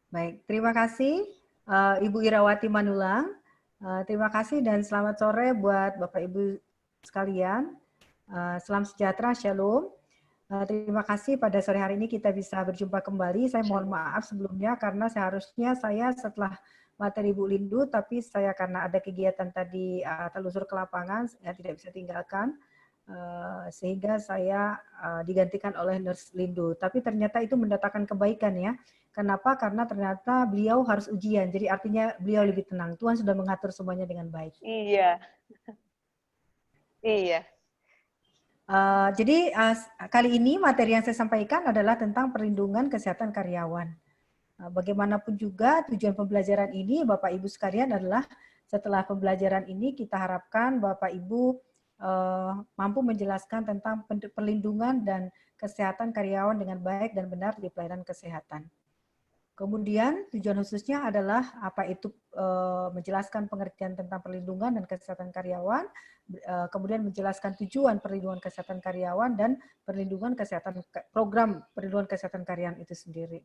Baik, terima kasih Ibu Irawati Manulang. Terima kasih dan selamat sore buat Bapak Ibu sekalian. Salam sejahtera, Shalom. Terima kasih pada sore hari ini kita bisa berjumpa kembali. Saya mohon maaf sebelumnya karena seharusnya saya setelah materi Bu Lindu, tapi saya karena ada kegiatan tadi telusur ke lapangan, saya tidak bisa tinggalkan. Sehingga saya digantikan oleh Nurse Lindu. Tapi ternyata itu mendatangkan kebaikan ya. Kenapa? Karena ternyata beliau harus ujian. Jadi artinya beliau lebih tenang. Tuhan sudah mengatur semuanya dengan baik. Iya. Iya. Jadi kali ini materi yang saya sampaikan adalah tentang perlindungan kesehatan karyawan. Bagaimanapun juga tujuan pembelajaran ini Bapak Ibu sekalian adalah setelah pembelajaran ini kita harapkan Bapak Ibu mampu menjelaskan tentang perlindungan dan kesehatan karyawan dengan baik dan benar di pelayanan kesehatan. Kemudian tujuan khususnya adalah apa itu menjelaskan pengertian tentang perlindungan dan kesehatan karyawan, kemudian menjelaskan tujuan perlindungan kesehatan karyawan dan perlindungan kesehatan program perlindungan kesehatan karyawan itu sendiri.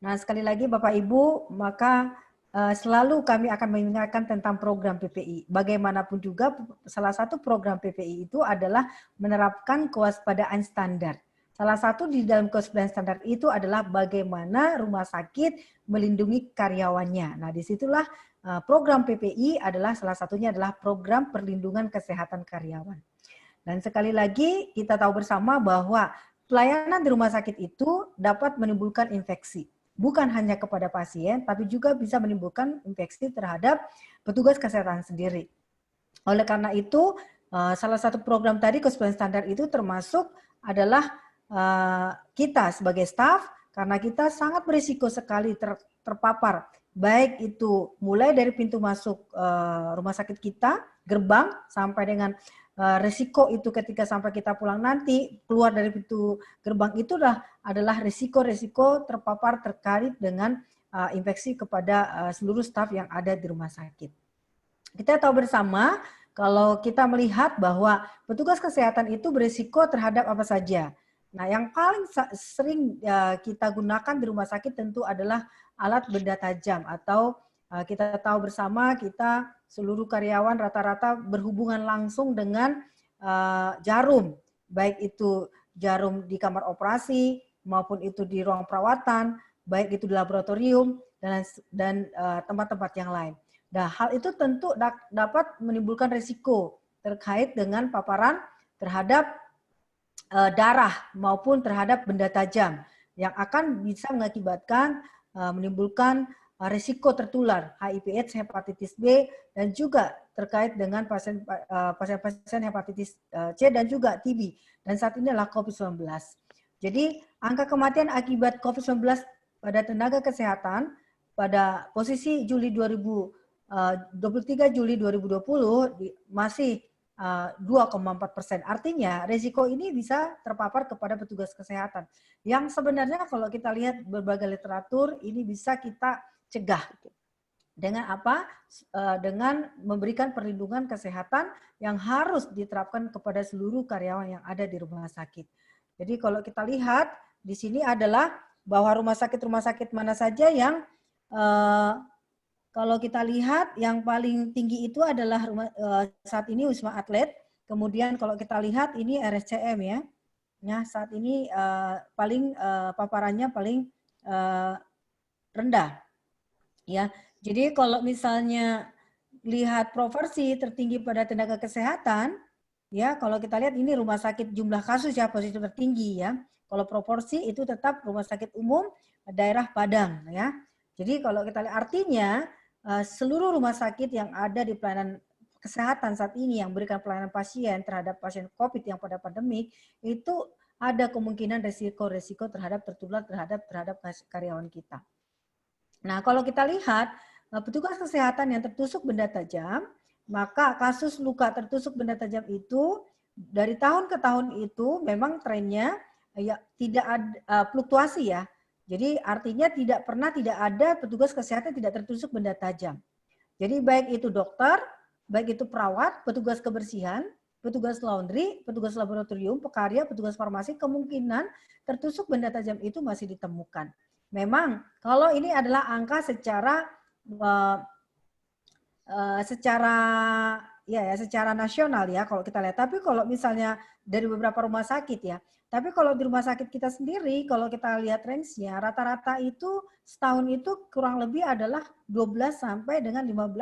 Nah, sekali lagi Bapak Ibu, maka selalu kami akan mengingatkan tentang program PPI. Bagaimanapun juga salah satu program PPI itu adalah menerapkan kewaspadaan standar. Salah satu di dalam kewaspadaan standar itu adalah bagaimana rumah sakit melindungi karyawannya. Nah, disitulah program PPI adalah salah satunya adalah program perlindungan kesehatan karyawan. Dan sekali lagi kita tahu bersama bahwa pelayanan di rumah sakit itu dapat menimbulkan infeksi. Bukan hanya kepada pasien, tapi juga bisa menimbulkan infeksi terhadap petugas kesehatan sendiri. Oleh karena itu, salah satu program tadi kewaspadaan standar itu termasuk adalah kita sebagai staf, karena kita sangat berisiko sekali terpapar, baik itu mulai dari pintu masuk rumah sakit kita, gerbang, sampai dengan risiko itu ketika sampai kita pulang nanti, keluar dari pintu gerbang itu adalah risiko-risiko terpapar terkait dengan infeksi kepada seluruh staf yang ada di rumah sakit. Kita tahu bersama kalau kita melihat bahwa petugas kesehatan itu berisiko terhadap apa saja. Nah, yang paling sering kita gunakan di rumah sakit tentu adalah alat benda tajam atau kita tahu bersama kita seluruh karyawan rata-rata berhubungan langsung dengan jarum, baik itu jarum di kamar operasi maupun itu di ruang perawatan, baik itu di laboratorium dan tempat-tempat yang lain. Nah, hal itu tentu dapat menimbulkan risiko terkait dengan paparan terhadap darah maupun terhadap benda tajam yang akan bisa mengakibatkan menimbulkan risiko tertular HIV/AIDS, hepatitis B, dan juga terkait dengan pasien-pasien hepatitis C dan juga TB. Dan saat ini adalah COVID-19. Jadi angka kematian akibat COVID-19 pada tenaga kesehatan pada posisi Juli 23 Juli 2020 masih 2,4%. Artinya risiko ini bisa terpapar kepada petugas kesehatan. Yang sebenarnya kalau kita lihat berbagai literatur ini bisa kita cegah. Dengan apa? Dengan memberikan perlindungan kesehatan yang harus diterapkan kepada seluruh karyawan yang ada di rumah sakit. Jadi kalau kita lihat di sini adalah bahwa rumah sakit mana saja yang kalau kita lihat yang paling tinggi itu adalah saat ini Wisma Atlet. Kemudian kalau kita lihat ini RSCM ya. Nah, saat ini paling paparannya paling rendah. Ya. Jadi kalau misalnya lihat proporsi tertinggi pada tenaga kesehatan, ya kalau kita lihat ini rumah sakit jumlah kasus ya positif tertinggi ya. Kalau proporsi itu tetap rumah sakit umum daerah Padang ya. Jadi kalau kita lihat artinya seluruh rumah sakit yang ada di pelayanan kesehatan saat ini yang berikan pelayanan pasien terhadap pasien COVID yang pada pandemik itu ada kemungkinan resiko-resiko terhadap tertular terhadap karyawan kita. Nah, kalau kita lihat petugas kesehatan yang tertusuk benda tajam, maka kasus luka tertusuk benda tajam itu dari tahun ke tahun itu memang trennya ya tidak ada fluktuasi ya. Jadi artinya tidak ada petugas kesehatan tidak tertusuk benda tajam. Jadi baik itu dokter, baik itu perawat, petugas kebersihan, petugas laundry, petugas laboratorium, pekarya, petugas farmasi, kemungkinan tertusuk benda tajam itu masih ditemukan. memang kalau ini adalah angka secara uh, secara secara nasional ya kalau kita lihat. Tapi kalau misalnya dari beberapa rumah sakit ya, tapi kalau di rumah sakit kita sendiri, kalau kita lihat range-nya, rata-rata itu setahun itu kurang lebih adalah 12 sampai dengan 15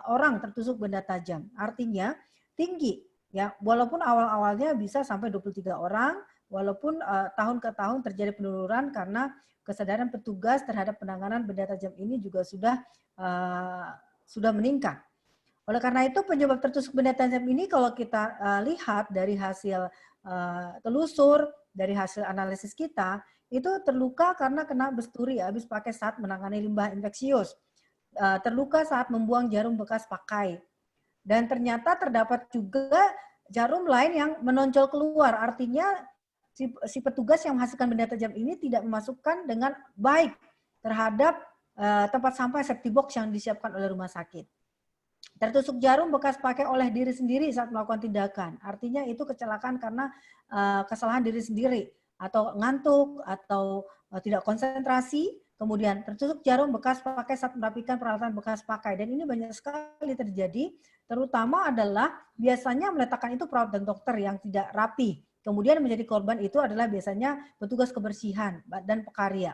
orang tertusuk benda tajam. Artinya tinggi ya, walaupun awal-awalnya bisa sampai 23 orang, walaupun tahun ke tahun terjadi penurunan karena kesadaran petugas terhadap penanganan benda tajam ini juga sudah meningkat. Oleh karena itu penyebab tertusuk benda tajam ini kalau kita lihat dari hasil telusur, dari hasil analisis kita, itu terluka karena kena besturi habis pakai saat menangani limbah infeksius. Terluka saat membuang jarum bekas pakai. Dan ternyata terdapat juga jarum lain yang menonjol keluar. Artinya si petugas yang menghasilkan benda tajam ini tidak memasukkan dengan baik terhadap tempat sampah safety box yang disiapkan oleh rumah sakit. Tertusuk jarum bekas pakai oleh diri sendiri saat melakukan tindakan. Artinya itu kecelakaan karena kesalahan diri sendiri atau ngantuk atau tidak konsentrasi. Kemudian tertusuk jarum bekas pakai saat merapikan peralatan bekas pakai. Dan ini banyak sekali terjadi, terutama adalah biasanya meletakkan itu perawat dan dokter yang tidak rapi. Kemudian menjadi korban itu adalah biasanya petugas kebersihan dan pekarya.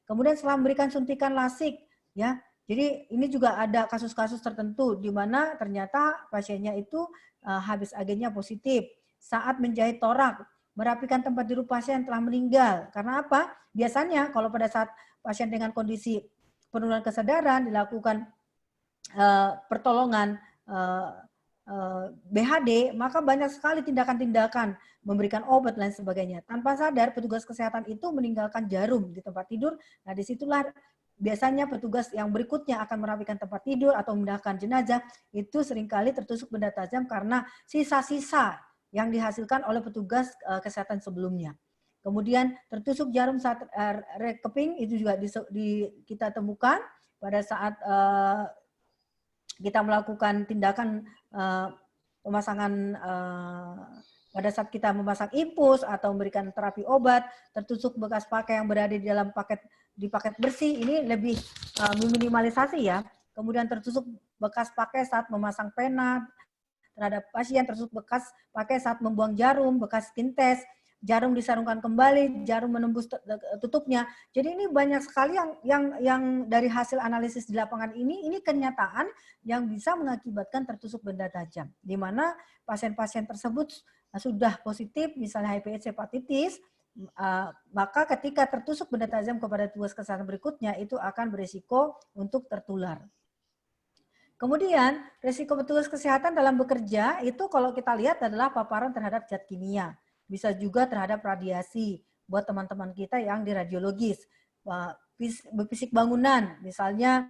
Kemudian setelah memberikan suntikan lasik, ya, jadi ini juga ada kasus-kasus tertentu di mana ternyata pasiennya itu habis agennya positif. Saat menjahit torak, merapikan tempat tidur pasien yang telah meninggal. Karena apa? Biasanya kalau pada saat pasien dengan kondisi penurunan kesadaran dilakukan pertolongan BHD, maka banyak sekali tindakan-tindakan memberikan obat dan sebagainya. Tanpa sadar petugas kesehatan itu meninggalkan jarum di tempat tidur. Nah, disitulah biasanya petugas yang berikutnya akan merapikan tempat tidur atau memindahkan jenazah itu seringkali tertusuk benda tajam karena sisa-sisa yang dihasilkan oleh petugas kesehatan sebelumnya. Kemudian tertusuk jarum saat rekeping itu juga kita temukan pada saat kita melakukan tindakan pemasangan pada saat kita memasang infus atau memberikan terapi obat, tertusuk bekas pakai yang berada di dalam paket bersih ini lebih meminimalisasi ya. Kemudian tertusuk bekas pakai saat memasang pena terhadap pasien, tertusuk bekas pakai saat membuang jarum, bekas skin test, jarum disarungkan kembali, jarum menembus tutupnya. Jadi ini banyak sekali yang dari hasil analisis di lapangan ini kenyataan yang bisa mengakibatkan tertusuk benda tajam. Di mana pasien-pasien tersebut sudah positif, misalnya HIV/AIDS, hepatitis, maka ketika tertusuk benda tajam kepada petugas kesehatan berikutnya itu akan berisiko untuk tertular. Kemudian risiko petugas kesehatan dalam bekerja itu kalau kita lihat adalah paparan terhadap zat kimia, bisa juga terhadap radiasi buat teman-teman kita yang di radiologis, fisik bangunan, misalnya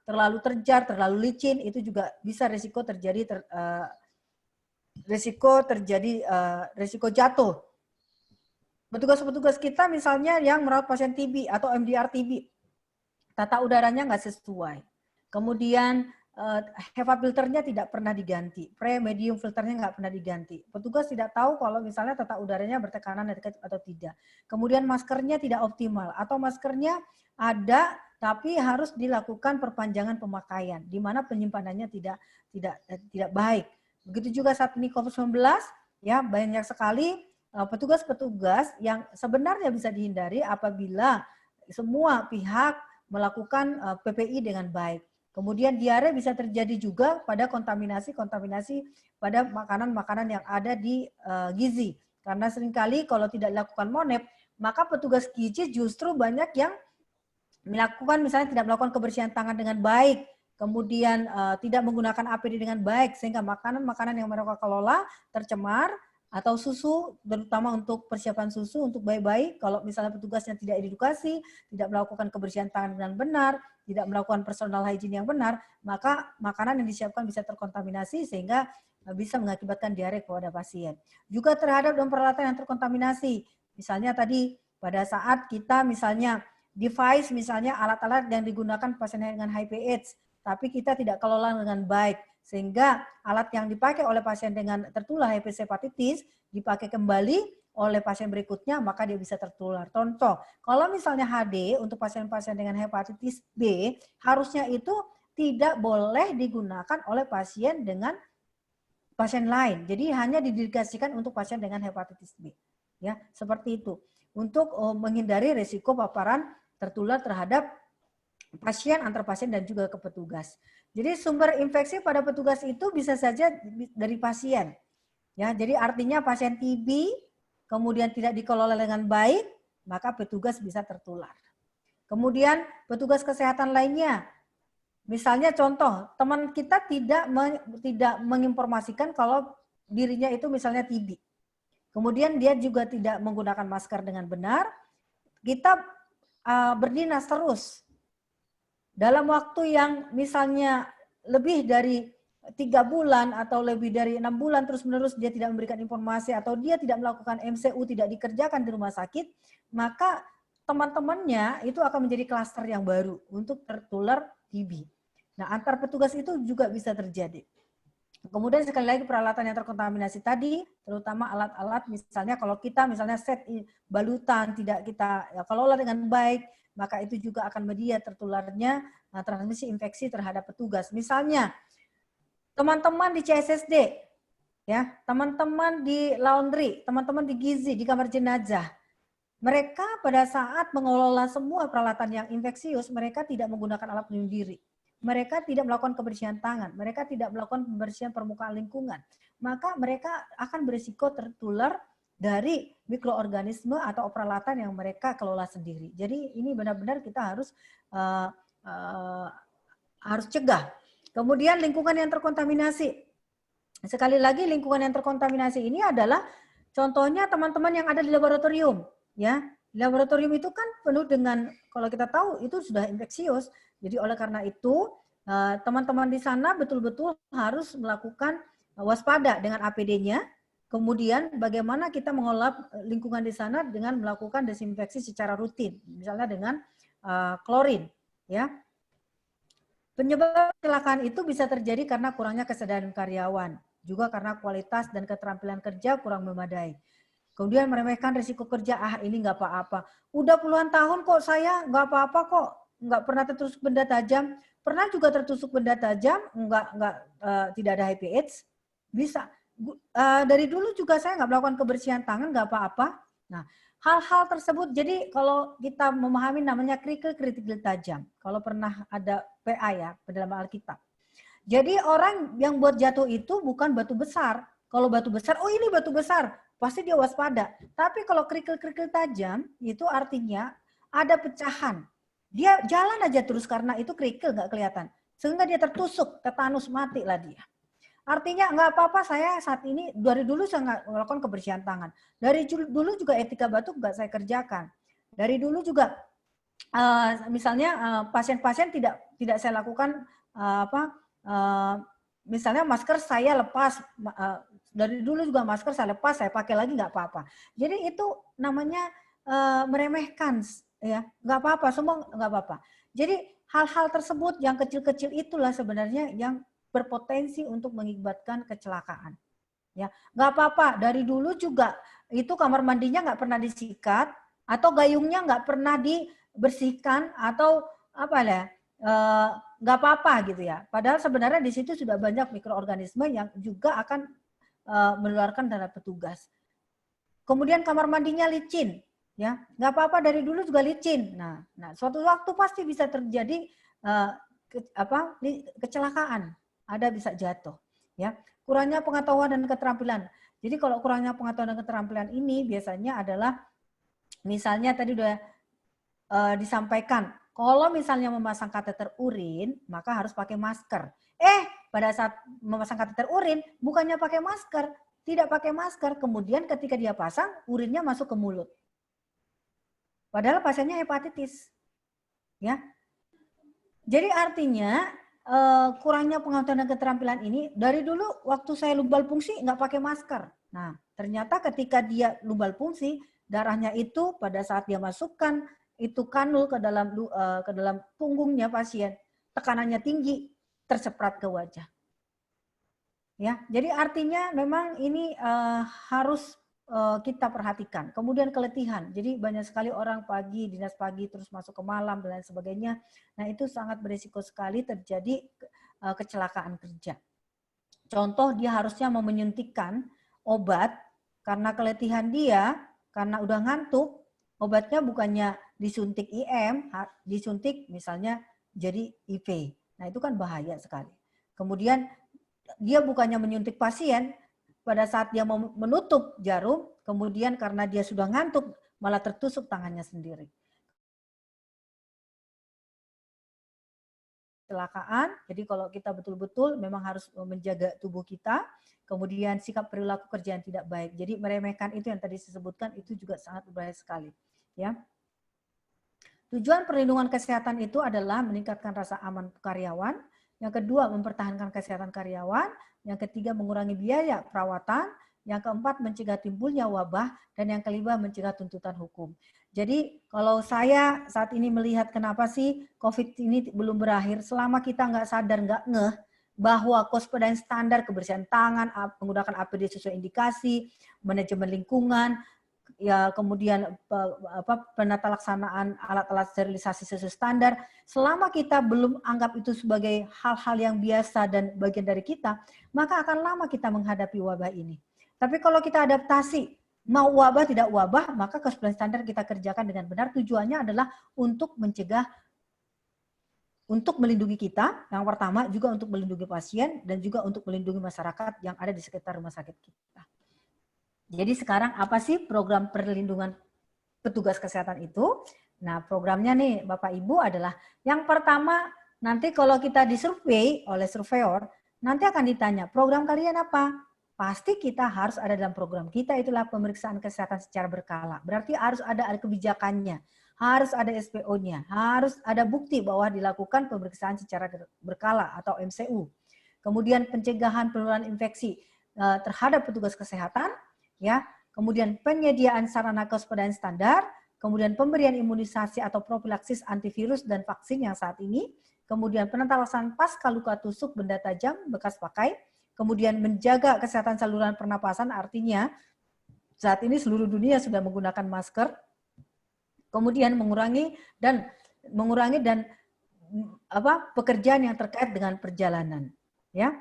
terlalu terjar, terlalu licin itu juga bisa risiko terjadi risiko jatuh. Petugas-petugas kita misalnya yang merawat pasien TB atau MDR TB, tata udaranya nggak sesuai. Kemudian HEPA filternya tidak pernah diganti, pre-medium filternya nggak pernah diganti. Petugas tidak tahu kalau misalnya tata udaranya bertekanan negatif atau tidak. Kemudian maskernya tidak optimal atau maskernya ada tapi harus dilakukan perpanjangan pemakaian, di mana penyimpanannya tidak baik. Begitu juga saat ini COVID-19, ya banyak sekali petugas-petugas yang sebenarnya bisa dihindari apabila semua pihak melakukan PPI dengan baik. Kemudian diare bisa terjadi juga pada kontaminasi pada makanan-makanan yang ada di gizi. Karena seringkali kalau tidak dilakukan monep, maka petugas gizi justru banyak yang melakukan misalnya tidak melakukan kebersihan tangan dengan baik, kemudian tidak menggunakan APD dengan baik, sehingga makanan-makanan yang mereka kelola tercemar, atau susu, terutama untuk persiapan susu untuk bayi-bayi, kalau misalnya petugasnya tidak edukasi, tidak melakukan kebersihan tangan dengan benar, tidak melakukan personal hygiene yang benar, maka makanan yang disiapkan bisa terkontaminasi sehingga bisa mengakibatkan diare kepada pasien. Juga terhadap peralatan yang terkontaminasi, misalnya tadi pada saat kita misalnya device, misalnya alat-alat yang digunakan pasien dengan HIV/AIDS, tapi kita tidak kelola dengan baik, sehingga alat yang dipakai oleh pasien dengan tertular HIV hepatitis dipakai kembali oleh pasien berikutnya, maka dia bisa tertular. Contoh, kalau misalnya HD untuk pasien-pasien dengan hepatitis B, harusnya itu tidak boleh digunakan oleh pasien dengan pasien lain. Jadi hanya didedikasikan untuk pasien dengan hepatitis B. Ya, seperti itu. Untuk menghindari risiko paparan tertular terhadap pasien, antar pasien dan juga ke petugas. Jadi sumber infeksi pada petugas itu bisa saja dari pasien. Ya, jadi artinya pasien TB kemudian tidak dikelola dengan baik, maka petugas bisa tertular. Kemudian petugas kesehatan lainnya, misalnya contoh, teman kita tidak menginformasikan kalau dirinya itu misalnya TB. Kemudian dia juga tidak menggunakan masker dengan benar, kita berdinas terus. Dalam waktu yang misalnya lebih dari 3 bulan atau lebih dari 6 bulan terus-menerus dia tidak memberikan informasi atau dia tidak melakukan MCU, tidak dikerjakan di rumah sakit, maka teman-temannya itu akan menjadi klaster yang baru untuk tertular TB. Nah, antar petugas itu juga bisa terjadi. Kemudian sekali lagi peralatan yang terkontaminasi tadi, terutama alat-alat misalnya kalau kita misalnya set balutan tidak kita kelola dengan baik, maka itu juga akan media tertularnya transmisi infeksi terhadap petugas. Misalnya teman-teman di CSSD, ya, teman-teman di laundry, teman-teman di gizi, di kamar jenazah, mereka pada saat mengelola semua peralatan yang infeksius, mereka tidak menggunakan alat pelindung diri. Mereka tidak melakukan kebersihan tangan, mereka tidak melakukan pembersihan permukaan lingkungan. Maka mereka akan berisiko tertular dari mikroorganisme atau peralatan yang mereka kelola sendiri. Jadi ini benar-benar kita harus cegah. Kemudian lingkungan yang terkontaminasi. Sekali lagi lingkungan yang terkontaminasi ini adalah contohnya teman-teman yang ada di laboratorium. Ya, laboratorium itu kan penuh dengan, kalau kita tahu itu sudah infeksius. Jadi oleh karena itu teman-teman di sana betul-betul harus melakukan waspada dengan APD-nya. Kemudian bagaimana kita mengolah lingkungan di sana dengan melakukan desinfeksi secara rutin, misalnya dengan klorin. Ya, penyebab kecelakaan itu bisa terjadi karena kurangnya kesadaran karyawan, juga karena kualitas dan keterampilan kerja kurang memadai. Kemudian meremehkan risiko kerja, ini nggak apa-apa. Udah puluhan tahun kok saya nggak apa-apa kok, nggak pernah tertusuk benda tajam. Pernah juga tertusuk benda tajam, tidak ada HIV/AIDS, bisa. Dari dulu juga saya nggak melakukan kebersihan tangan, nggak apa-apa. Nah, hal-hal tersebut, jadi kalau kita memahami namanya kerikil-kerikil tajam, kalau pernah ada PA ya, dalam Alkitab. Jadi orang yang buat jatuh itu bukan batu besar. Kalau batu besar, oh ini batu besar, pasti dia waspada. Tapi kalau kerikil-kerikil tajam, itu artinya ada pecahan. Dia jalan aja terus karena itu kerikil nggak kelihatan. Sehingga dia tertusuk, tetanus, mati lah dia. Artinya nggak apa-apa, saya saat ini dari dulu saya nggak melakukan kebersihan tangan. Dari dulu juga etika batuk nggak saya kerjakan. Dari dulu juga misalnya pasien-pasien tidak saya lakukan misalnya masker saya lepas, dari dulu juga masker saya lepas, saya pakai lagi nggak apa-apa. Jadi itu namanya meremehkan, ya nggak apa-apa, semua nggak apa-apa. Jadi hal-hal tersebut yang kecil-kecil itulah sebenarnya yang berpotensi untuk mengakibatkan kecelakaan. Ya, nggak apa-apa. Dari dulu juga itu kamar mandinya nggak pernah disikat atau gayungnya nggak pernah dibersihkan atau apa ya, nggak apa-apa gitu ya. Padahal sebenarnya di situ sudah banyak mikroorganisme yang juga akan menularkan terhadap petugas. Kemudian kamar mandinya licin, ya nggak apa-apa, dari dulu juga licin. Nah suatu waktu pasti bisa terjadi kecelakaan, ada bisa jatuh, ya. Kurangnya pengetahuan dan keterampilan. Jadi kalau kurangnya pengetahuan dan keterampilan ini biasanya adalah misalnya tadi udah disampaikan, kalau misalnya memasang kateter urin, maka harus pakai masker. Pada saat memasang kateter urin, bukannya pakai masker, tidak pakai masker, kemudian ketika dia pasang, urinnya masuk ke mulut. Padahal pasiennya hepatitis. Ya. Jadi artinya kurangnya pengetahuan dan keterampilan ini, dari dulu waktu saya lumbal fungsi nggak pakai masker. Nah, ternyata ketika dia lumbal fungsi, darahnya itu pada saat dia masukkan itu kanul ke dalam punggungnya pasien, tekanannya tinggi, tersemprot ke wajah. Ya, jadi artinya memang ini harus kita perhatikan. Kemudian keletihan. Jadi banyak sekali orang pagi, dinas pagi terus masuk ke malam dan lain sebagainya. Nah, itu sangat berisiko sekali terjadi kecelakaan kerja. Contoh, dia harusnya mau menyuntikkan obat karena keletihan dia, karena udah ngantuk, obatnya bukannya disuntik IM, disuntik misalnya jadi IV. Nah, itu kan bahaya sekali. Kemudian dia bukannya menyuntik pasien, pada saat dia mau menutup jarum, kemudian karena dia sudah ngantuk, malah tertusuk tangannya sendiri. Kecelakaan, jadi kalau kita betul-betul memang harus menjaga tubuh kita, kemudian sikap perilaku kerja yang tidak baik. Jadi meremehkan itu yang tadi disebutkan itu juga sangat berbahaya sekali. Ya. Tujuan perlindungan kesehatan itu adalah meningkatkan rasa aman karyawan, yang kedua mempertahankan kesehatan karyawan, yang ketiga mengurangi biaya perawatan, yang keempat mencegah timbulnya wabah, dan yang kelima mencegah tuntutan hukum. Jadi kalau saya saat ini melihat kenapa sih COVID ini belum berakhir, selama kita nggak sadar, nggak ngeh bahwa kewaspadaan standar kebersihan tangan, menggunakan APD sesuai indikasi, manajemen lingkungan, ya kemudian penata laksanaan alat-alat sterilisasi sesuai standar, selama kita belum anggap itu sebagai hal-hal yang biasa dan bagian dari kita, maka akan lama kita menghadapi wabah ini. Tapi kalau kita adaptasi, mau wabah tidak wabah, maka kewaspadaan standar kita kerjakan dengan benar. Tujuannya adalah untuk mencegah, untuk melindungi kita, yang pertama juga untuk melindungi pasien dan juga untuk melindungi masyarakat yang ada di sekitar rumah sakit kita. Jadi sekarang apa sih program perlindungan petugas kesehatan itu? Nah, programnya nih Bapak Ibu adalah yang pertama, nanti kalau kita disurvei oleh surveyor, nanti akan ditanya, program kalian apa? Pasti kita harus ada dalam program kita, itulah pemeriksaan kesehatan secara berkala. Berarti harus ada kebijakannya, harus ada SPO-nya, harus ada bukti bahwa dilakukan pemeriksaan secara berkala atau MCU. Kemudian pencegahan penularan infeksi terhadap petugas kesehatan, ya, kemudian penyediaan sarana kewaspadaan standar, kemudian pemberian imunisasi atau profilaksis antivirus dan vaksin yang saat ini, kemudian penentalaksanaan pasca luka tusuk benda tajam bekas pakai, kemudian menjaga kesehatan saluran pernapasan, artinya saat ini seluruh dunia sudah menggunakan masker, kemudian mengurangi dan pekerjaan yang terkait dengan perjalanan, ya.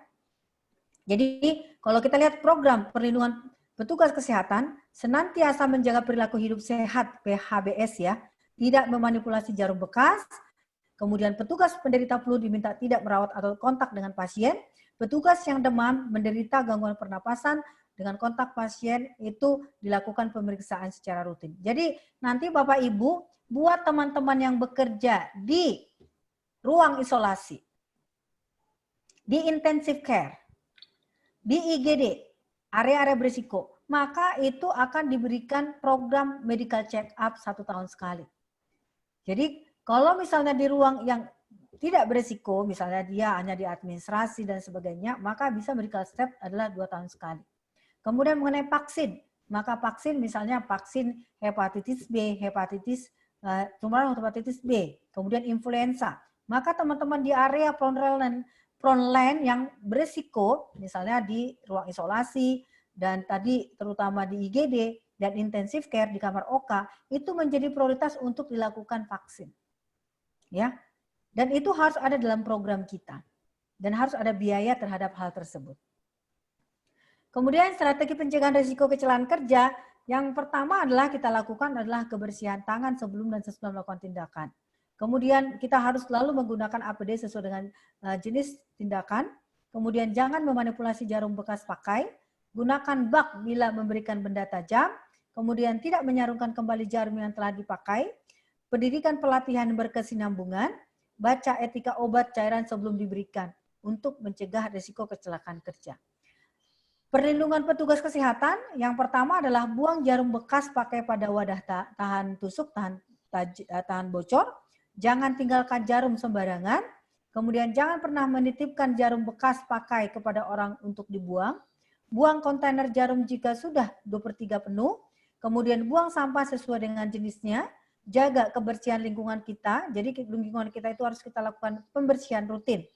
Jadi kalau kita lihat program perlindungan petugas kesehatan senantiasa menjaga perilaku hidup sehat (PHBS) ya, tidak memanipulasi jarum bekas. Kemudian petugas penderita flu diminta tidak merawat atau kontak dengan pasien. Petugas yang demam, menderita gangguan pernapasan dengan kontak pasien itu dilakukan pemeriksaan secara rutin. Jadi nanti Bapak Ibu buat teman-teman yang bekerja di ruang isolasi, di intensive care, di IGD, area-area berisiko, maka itu akan diberikan program medical check up 1 tahun sekali. Jadi kalau misalnya di ruang yang tidak berisiko, misalnya dia hanya di administrasi dan sebagainya, maka bisa medical step adalah 2 tahun sekali. Kemudian mengenai vaksin, maka vaksin misalnya vaksin hepatitis B, tumoral hepatitis B, kemudian influenza, maka teman-teman di area front line yang berisiko, misalnya di ruang isolasi, dan tadi terutama di IGD dan intensive care di kamar OK, itu menjadi prioritas untuk dilakukan vaksin. Ya, dan itu harus ada dalam program kita. Dan harus ada biaya terhadap hal tersebut. Kemudian strategi pencegahan risiko kecelakaan kerja, yang pertama adalah kita lakukan adalah kebersihan tangan sebelum dan sesudah melakukan tindakan. Kemudian kita harus selalu menggunakan APD sesuai dengan jenis tindakan. Kemudian jangan memanipulasi jarum bekas pakai. Gunakan bak bila memberikan benda tajam. Kemudian tidak menyarungkan kembali jarum yang telah dipakai. Pendidikan pelatihan berkesinambungan. Baca etika obat cairan sebelum diberikan untuk mencegah risiko kecelakaan kerja. Perlindungan petugas kesehatan, yang pertama adalah buang jarum bekas pakai pada wadah tahan tusuk, tahan bocor. Jangan tinggalkan jarum sembarangan. Kemudian jangan pernah menitipkan jarum bekas pakai kepada orang untuk dibuang. Buang kontainer jarum jika sudah 2/3 penuh. Kemudian buang sampah sesuai dengan jenisnya. Jaga kebersihan lingkungan kita. Jadi lingkungan kita itu harus kita lakukan pembersihan rutin.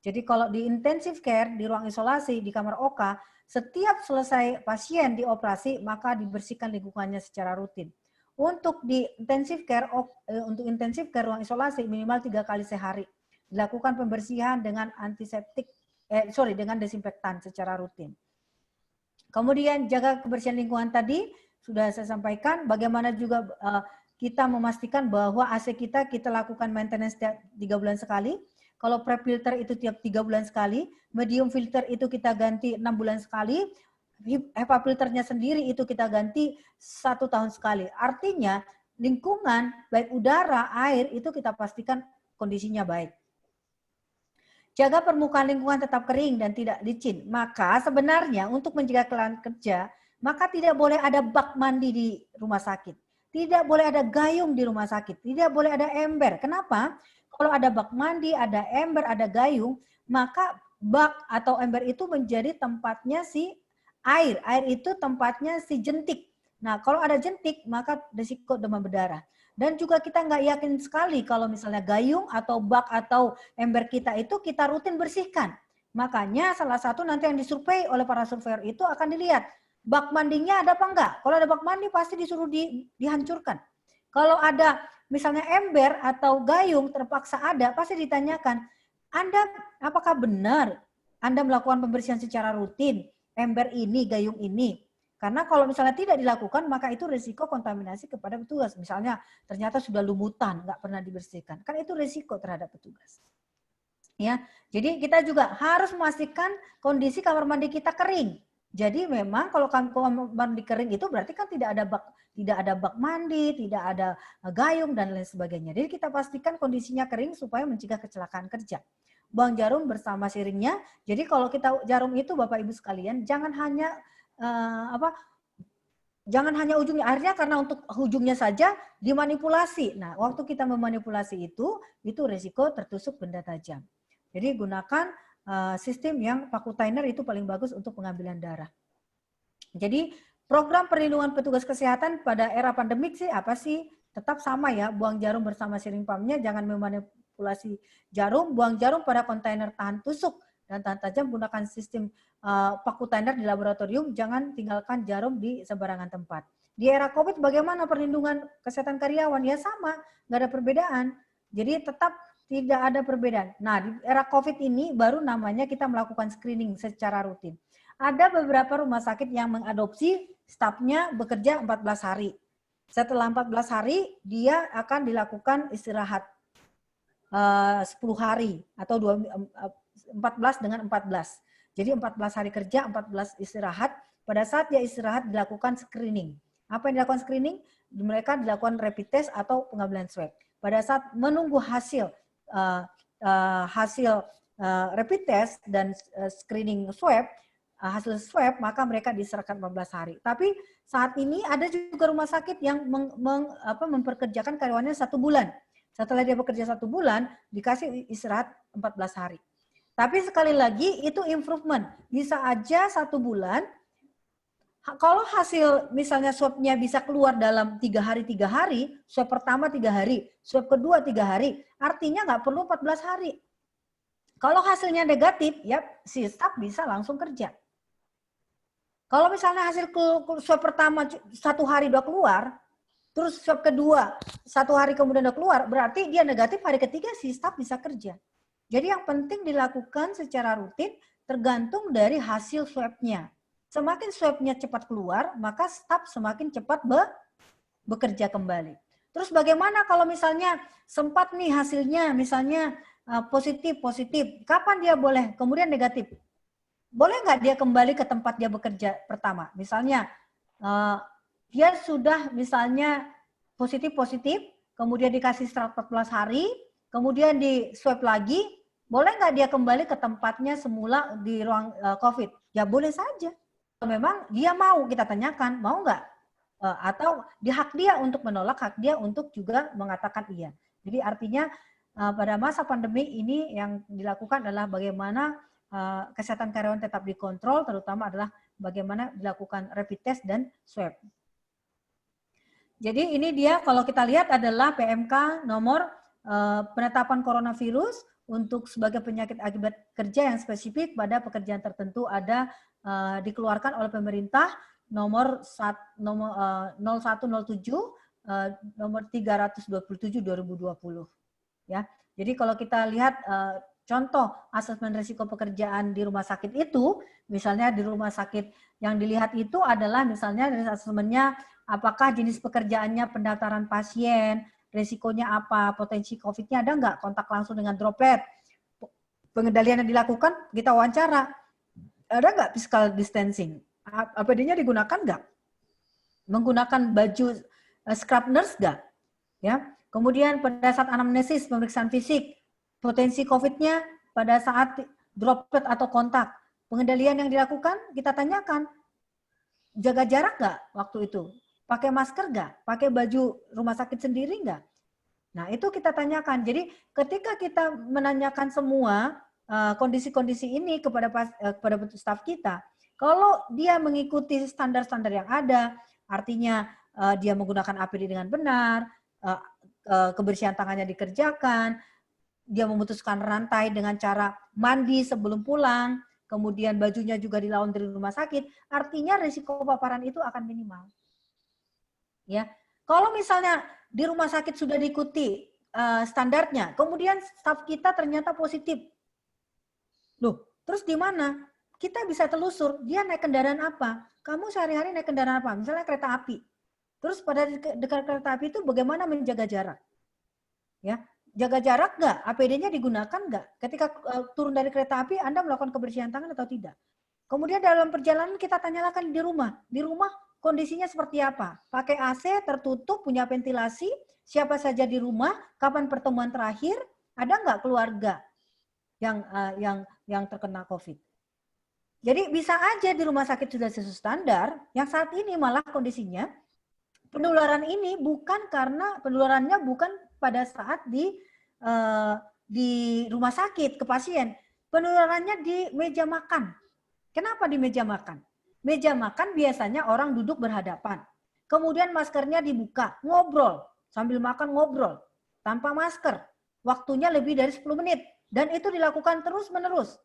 Jadi kalau di intensive care, di ruang isolasi, di kamar OK, setiap selesai pasien dioperasi, maka dibersihkan lingkungannya secara rutin. Untuk di intensive care, untuk intensive care ruang isolasi minimal 3 kali sehari. Dilakukan pembersihan dengan antiseptik, dengan desinfektan secara rutin. Kemudian jaga kebersihan lingkungan tadi sudah saya sampaikan. Bagaimana juga kita memastikan bahwa AC kita lakukan maintenance setiap 3 bulan sekali. Kalau prep filter itu tiap 3 bulan sekali, medium filter itu kita ganti 6 bulan sekali, HEPA filternya sendiri itu kita ganti 1 tahun sekali. Artinya lingkungan baik udara, air itu kita pastikan kondisinya baik. Jaga permukaan lingkungan tetap kering dan tidak licin. Maka sebenarnya untuk mencegah kelelahan kerja, maka tidak boleh ada bak mandi di rumah sakit. Tidak boleh ada gayung di rumah sakit. Tidak boleh ada ember. Kenapa? Kalau ada bak mandi, ada ember, ada gayung, maka bak atau ember itu menjadi tempatnya si air. Air itu tempatnya si jentik. Nah, kalau ada jentik, maka risiko demam berdarah. Dan juga kita nggak yakin sekali kalau misalnya gayung atau bak atau ember kita itu kita rutin bersihkan. Makanya salah satu nanti yang disurvei oleh para surveyor itu akan dilihat bak mandinya ada apa enggak. Kalau ada bak mandi pasti disuruh dihancurkan. Kalau ada misalnya ember atau gayung terpaksa ada, pasti ditanyakan, Anda apakah benar Anda melakukan pembersihan secara rutin ember ini, gayung ini? Karena kalau misalnya tidak dilakukan, maka itu risiko kontaminasi kepada petugas. Misalnya ternyata sudah lumutan, nggak pernah dibersihkan. Kan itu risiko terhadap petugas. Ya, jadi kita juga harus memastikan kondisi kamar mandi kita kering. Jadi memang kalau kamar mandi kering itu berarti kan tidak ada bak mandi, tidak ada gayung dan lain sebagainya. Jadi kita pastikan kondisinya kering supaya mencegah kecelakaan kerja. Buang jarum bersama siringnya. Jadi kalau kita jarum itu Bapak Ibu sekalian jangan hanya jangan hanya ujungnya, akhirnya karena untuk ujungnya saja dimanipulasi. Nah, waktu kita memanipulasi itu risiko tertusuk benda tajam. Jadi gunakan sistem yang paku thinner itu paling bagus untuk pengambilan darah. Jadi program perlindungan petugas kesehatan pada era pandemik sih apa sih? Tetap sama ya, buang jarum bersama siring pumpnya, jangan memanipulasi jarum, buang jarum pada kontainer tahan tusuk dan tahan tajam, gunakan sistem paku thinner di laboratorium, jangan tinggalkan jarum di sembarangan tempat. Di era COVID bagaimana perlindungan kesehatan karyawan? Ya sama, nggak ada perbedaan. Jadi tetap tidak ada perbedaan. Nah, di era COVID ini baru namanya kita melakukan screening secara rutin. Ada beberapa rumah sakit yang mengadopsi stafnya bekerja 14 hari. Setelah 14 hari, dia akan dilakukan istirahat 10 hari atau 14 dengan 14. Jadi 14 hari kerja, 14 istirahat. Pada saat dia istirahat dilakukan screening. Apa yang dilakukan screening? Mereka dilakukan rapid test atau pengambilan swab. Pada saat menunggu hasil rapid test dan screening swab, hasil swab, maka mereka diserahkan 14 hari. Tapi saat ini ada juga rumah sakit yang memperkerjakan karyawannya 1 bulan. Setelah dia bekerja 1 bulan, dikasih istirahat 14 hari. Tapi sekali lagi itu improvement. Bisa aja 1 bulan, kalau hasil misalnya swabnya bisa keluar dalam 3 hari, swab pertama 3 hari, swab kedua 3 hari, artinya nggak perlu 14 hari. Kalau hasilnya negatif, ya si staf bisa langsung kerja. Kalau misalnya hasil swab pertama 1 hari udah keluar, terus swab kedua 1 hari kemudian udah keluar, berarti dia negatif, hari ketiga si staf bisa kerja. Jadi yang penting dilakukan secara rutin tergantung dari hasil swabnya. Semakin swabnya cepat keluar, maka staf semakin cepat bekerja kembali. Terus bagaimana kalau misalnya sempat nih hasilnya misalnya positif, kapan dia boleh? Kemudian negatif. Boleh nggak dia kembali ke tempat dia bekerja pertama? Misalnya dia sudah misalnya positif, kemudian dikasih 14 hari, kemudian di swab lagi, boleh nggak dia kembali ke tempatnya semula di ruang COVID? Ya boleh saja. Memang dia mau, kita tanyakan, mau nggak? Atau di hak dia untuk menolak, hak dia untuk juga mengatakan iya. Jadi artinya pada masa pandemi ini yang dilakukan adalah bagaimana kesehatan karyawan tetap dikontrol, terutama adalah bagaimana dilakukan rapid test dan swab. Jadi ini dia kalau kita lihat adalah PMK nomor penetapan coronavirus untuk sebagai penyakit akibat kerja yang spesifik pada pekerjaan tertentu ada dikeluarkan oleh pemerintah nomor 0107 nomor 327 2020 ya. Jadi kalau kita lihat contoh asesmen risiko pekerjaan di rumah sakit itu, misalnya di rumah sakit yang dilihat itu adalah misalnya dari asesmennya apakah jenis pekerjaannya pendaftaran pasien, risikonya apa, potensi COVID-nya ada nggak, kontak langsung dengan droplet, pengendalian yang dilakukan, kita wawancara, ada nggak physical distancing, APD-nya digunakan nggak, menggunakan baju scrub nurse nggak, ya. Kemudian pada saat anamnesis, pemeriksaan fisik, potensi COVID-nya pada saat droplet atau kontak, pengendalian yang dilakukan, kita tanyakan, jaga jarak nggak waktu itu? Pakai masker nggak? Pakai baju rumah sakit sendiri nggak? Nah, itu kita tanyakan. Jadi ketika kita menanyakan semua kondisi-kondisi ini kepada staf kita, kalau dia mengikuti standar-standar yang ada, artinya dia menggunakan APD dengan benar, kebersihan tangannya dikerjakan, dia memutuskan rantai dengan cara mandi sebelum pulang, kemudian bajunya juga di laundry rumah sakit, artinya risiko paparan itu akan minimal. Ya, kalau misalnya di rumah sakit sudah diikuti standarnya, kemudian staf kita ternyata positif, loh, terus di mana? Kita bisa telusur, dia naik kendaraan apa? Kamu sehari-hari naik kendaraan apa? Misalnya kereta api. Terus pada dekat kereta api itu bagaimana menjaga jarak? Ya, jaga jarak nggak? APD-nya digunakan nggak? Ketika turun dari kereta api, Anda melakukan kebersihan tangan atau tidak? Kemudian dalam perjalanan kita tanyakan di rumah. Di rumah kondisinya seperti apa? Pakai AC, tertutup, punya ventilasi, siapa saja di rumah, kapan pertemuan terakhir, ada nggak keluarga yang terkena COVID? Jadi bisa aja di rumah sakit sudah sesuai standar, yang saat ini malah kondisinya penularan ini bukan karena penularannya bukan pada saat di rumah sakit ke pasien, penularannya di meja makan. Kenapa di meja makan? Meja makan biasanya orang duduk berhadapan. Kemudian maskernya dibuka, ngobrol. Sambil makan ngobrol. Tanpa masker. Waktunya lebih dari 10 menit. Dan itu dilakukan terus-menerus.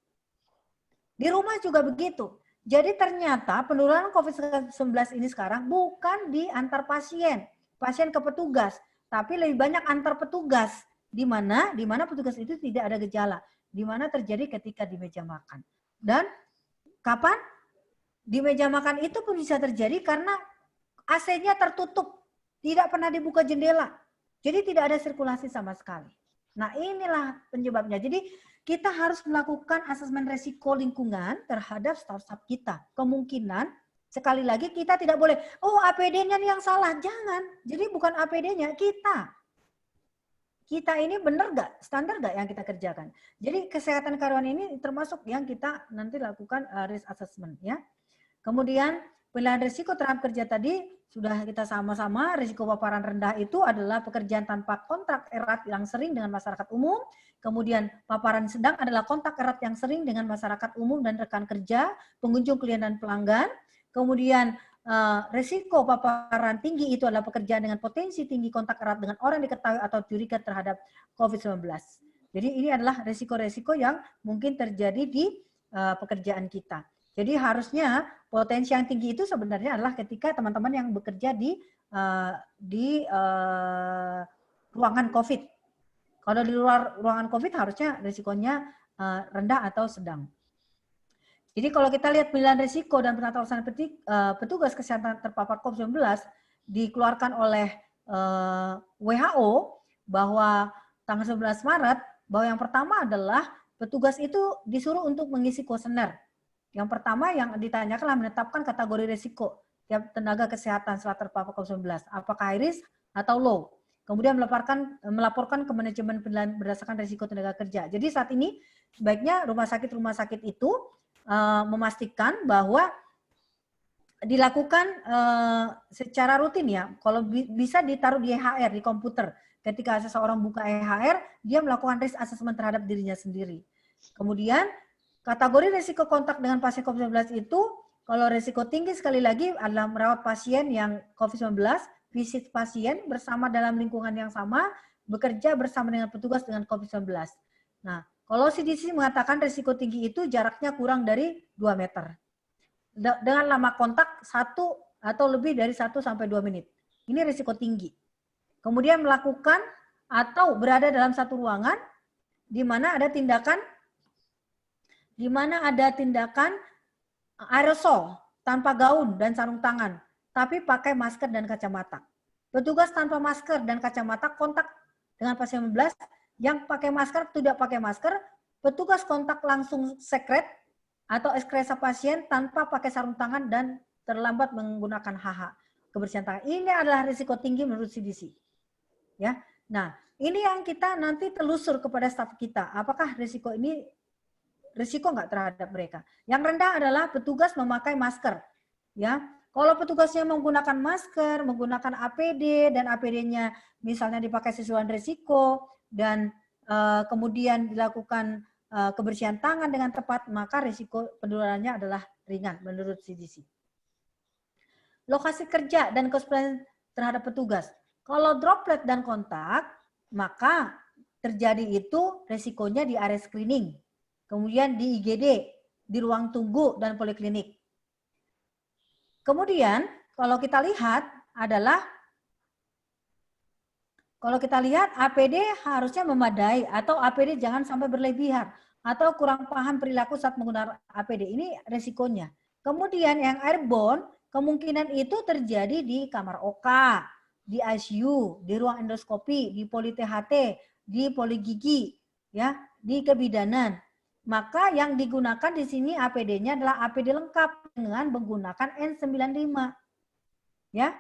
Di rumah juga begitu. Jadi ternyata penularan COVID-19 ini sekarang bukan di antar pasien. Pasien ke petugas. Tapi lebih banyak antar petugas. Di mana petugas itu tidak ada gejala. Di mana terjadi ketika di meja makan. Dan kapan? Di meja makan itu pun bisa terjadi karena AC-nya tertutup. Tidak pernah dibuka jendela. Jadi tidak ada sirkulasi sama sekali. Nah inilah penyebabnya. Jadi kita harus melakukan asesmen resiko lingkungan terhadap staf-staf kita. Kemungkinan, sekali lagi kita tidak boleh, oh APD-nya yang salah. Jangan. Jadi bukan APD-nya, kita. Kita ini benar nggak, standar nggak yang kita kerjakan. Jadi kesehatan karyawan ini termasuk yang kita nanti lakukan risk assessment ya. Kemudian pilihan risiko terhadap kerja tadi sudah kita sama-sama, risiko paparan rendah itu adalah pekerjaan tanpa kontak erat yang sering dengan masyarakat umum. Kemudian paparan sedang adalah kontak erat yang sering dengan masyarakat umum dan rekan kerja, pengunjung klien dan pelanggan. Kemudian risiko paparan tinggi itu adalah pekerjaan dengan potensi tinggi kontak erat dengan orang diketahui atau curiga terhadap COVID-19. Jadi ini adalah risiko-risiko yang mungkin terjadi di pekerjaan kita. Jadi harusnya potensi yang tinggi itu sebenarnya adalah ketika teman-teman yang bekerja di ruangan COVID. Kalau di luar ruangan COVID harusnya risikonya rendah atau sedang. Jadi kalau kita lihat pilihan risiko dan penata laksana petugas kesehatan terpapar COVID-19 dikeluarkan oleh WHO bahwa tanggal 11 Maret bahwa yang pertama adalah petugas itu disuruh untuk mengisi kuesioner. Yang pertama yang ditanyakan menetapkan kategori risiko tiap tenaga kesehatan setelah terpapar COVID-19, apakah high risk atau low. Kemudian melaporkan ke manajemen penilaian berdasarkan risiko tenaga kerja. Jadi saat ini sebaiknya rumah sakit itu memastikan bahwa dilakukan secara rutin ya. Kalau bisa ditaruh di EHR, di komputer. Ketika seseorang buka EHR, dia melakukan risk assessment terhadap dirinya sendiri. Kemudian kategori risiko kontak dengan pasien COVID-19 itu, kalau risiko tinggi sekali lagi adalah merawat pasien yang COVID-19, visit pasien bersama dalam lingkungan yang sama, bekerja bersama dengan petugas dengan COVID-19. Nah, kalau CDC mengatakan risiko tinggi itu jaraknya kurang dari 2 meter. Dengan lama kontak 1 atau lebih dari 1 sampai 2 menit. Ini risiko tinggi. Kemudian melakukan atau berada dalam satu ruangan di mana ada tindakan aerosol tanpa gaun dan sarung tangan, tapi pakai masker dan kacamata. Petugas tanpa masker dan kacamata kontak dengan pasien 19, yang pakai masker tidak pakai masker, petugas kontak langsung sekret atau ekskresa pasien tanpa pakai sarung tangan dan terlambat menggunakan HH, kebersihan tangan. Ini adalah risiko tinggi menurut CDC. Ya. Nah, ini yang kita nanti telusur kepada staf kita. Apakah risiko ini risiko nggak terhadap mereka? Yang rendah adalah petugas memakai masker. Ya, kalau petugasnya menggunakan masker, menggunakan APD dan APD-nya misalnya dipakai sesuai risiko dan kemudian dilakukan kebersihan tangan dengan tepat, maka risiko penularannya adalah ringan menurut CDC. Lokasi kerja dan cosplay terhadap petugas. Kalau droplet dan kontak, maka terjadi itu resikonya di area screening, kemudian di IGD, di ruang tunggu dan poliklinik. Kemudian kalau kita lihat APD harusnya memadai atau APD jangan sampai berlebihan atau kurang paham perilaku saat menggunakan APD. Ini resikonya. Kemudian yang airborne kemungkinan itu terjadi di kamar OK, di ICU, di ruang endoskopi, di poli THT, di poli gigi, ya, di kebidanan. Maka yang digunakan di sini APD-nya adalah APD lengkap dengan menggunakan N95. Ya.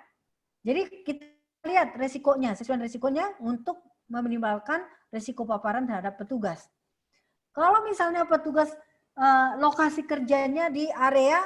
Jadi kita lihat resikonya, sesuai resikonya untuk meminimalkan resiko paparan terhadap petugas. Kalau misalnya petugas lokasi kerjanya di area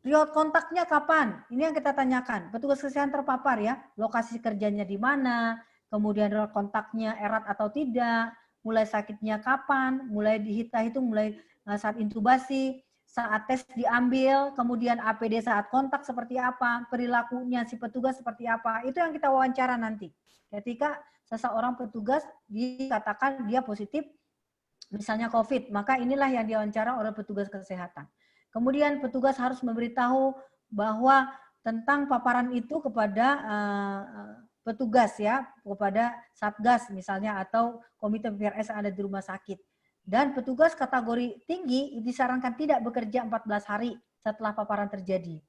riwayat kontaknya kapan? Ini yang kita tanyakan. Petugas kesehatan terpapar ya, lokasi kerjanya di mana, kemudian riwayat kontaknya erat atau tidak, mulai sakitnya kapan, mulai dihitung mulai saat intubasi, saat tes diambil, kemudian APD saat kontak seperti apa, perilakunya si petugas seperti apa, itu yang kita wawancara nanti. Ketika seseorang petugas dikatakan dia positif, misalnya COVID, maka inilah yang diwawancara oleh petugas kesehatan. Kemudian petugas harus memberitahu bahwa tentang paparan itu kepada petugas ya, kepada Satgas misalnya atau komite PRS yang ada di rumah sakit. Dan petugas kategori tinggi disarankan tidak bekerja 14 hari setelah paparan terjadi.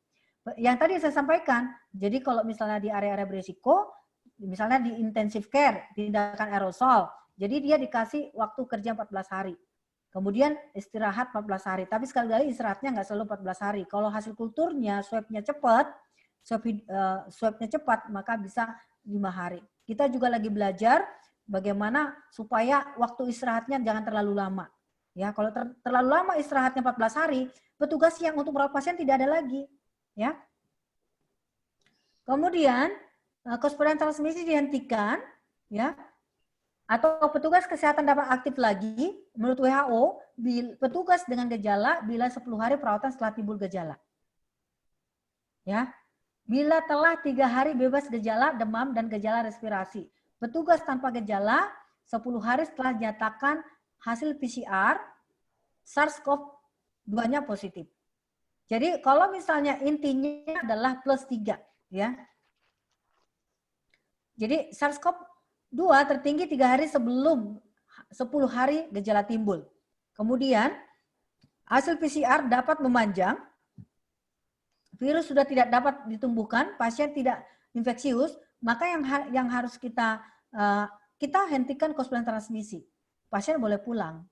Yang tadi saya sampaikan, jadi kalau misalnya di area-area berisiko, misalnya di intensive care, tindakan aerosol, jadi dia dikasih waktu kerja 14 hari. Kemudian istirahat 14 hari. Tapi sekali lagi istirahatnya nggak selalu 14 hari. Kalau hasil kulturnya, swabnya cepat, maka bisa 5 hari. Kita juga lagi belajar bagaimana supaya waktu istirahatnya jangan terlalu lama. Ya, kalau terlalu lama istirahatnya 14 hari, petugas yang untuk merawat pasien tidak ada lagi. Ya. Kemudian cosplay transmisi dihentikan, ya. Atau petugas kesehatan dapat aktif lagi, menurut WHO, petugas dengan gejala bila 10 hari perawatan setelah timbul gejala. Ya, bila telah 3 hari bebas gejala, demam, dan gejala respirasi. Petugas tanpa gejala, 10 hari setelah dinyatakan hasil PCR, SARS-CoV-2-nya positif. Jadi kalau misalnya intinya adalah +3, ya. Jadi SARS-CoV-2 tertinggi 3 hari sebelum 10 hari gejala timbul. Kemudian hasil PCR dapat memanjang, virus sudah tidak dapat ditumbuhkan, pasien tidak infeksius, maka yang harus kita hentikan cosplay transmisi. Pasien boleh pulang.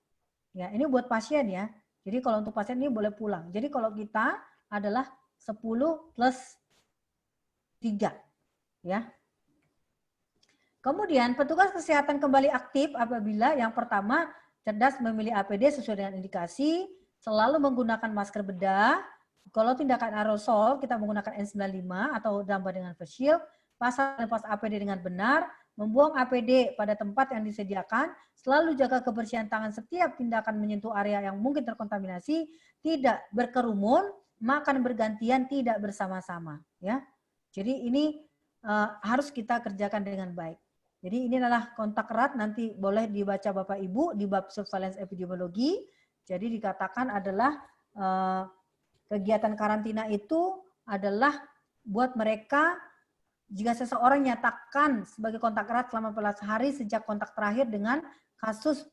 Ya, ini buat pasien ya. Jadi kalau untuk pasien ini boleh pulang. Jadi kalau kita adalah 10 plus 3. Ya. Kemudian petugas kesehatan kembali aktif apabila yang pertama cerdas memilih APD sesuai dengan indikasi, selalu menggunakan masker bedah. Kalau tindakan aerosol kita menggunakan N95 atau ditambah dengan face shield, pasang lepas APD dengan benar, membuang APD pada tempat yang disediakan, selalu jaga kebersihan tangan setiap tindakan menyentuh area yang mungkin terkontaminasi, tidak berkerumun, makan bergantian, tidak bersama-sama. Ya, jadi ini harus kita kerjakan dengan baik. Jadi ini adalah kontak erat, nanti boleh dibaca Bapak Ibu di bab surveillance epidemiologi. Jadi dikatakan adalah kegiatan karantina itu adalah buat mereka jika seseorang nyatakan sebagai kontak erat selama 14 hari sejak kontak terakhir dengan kasus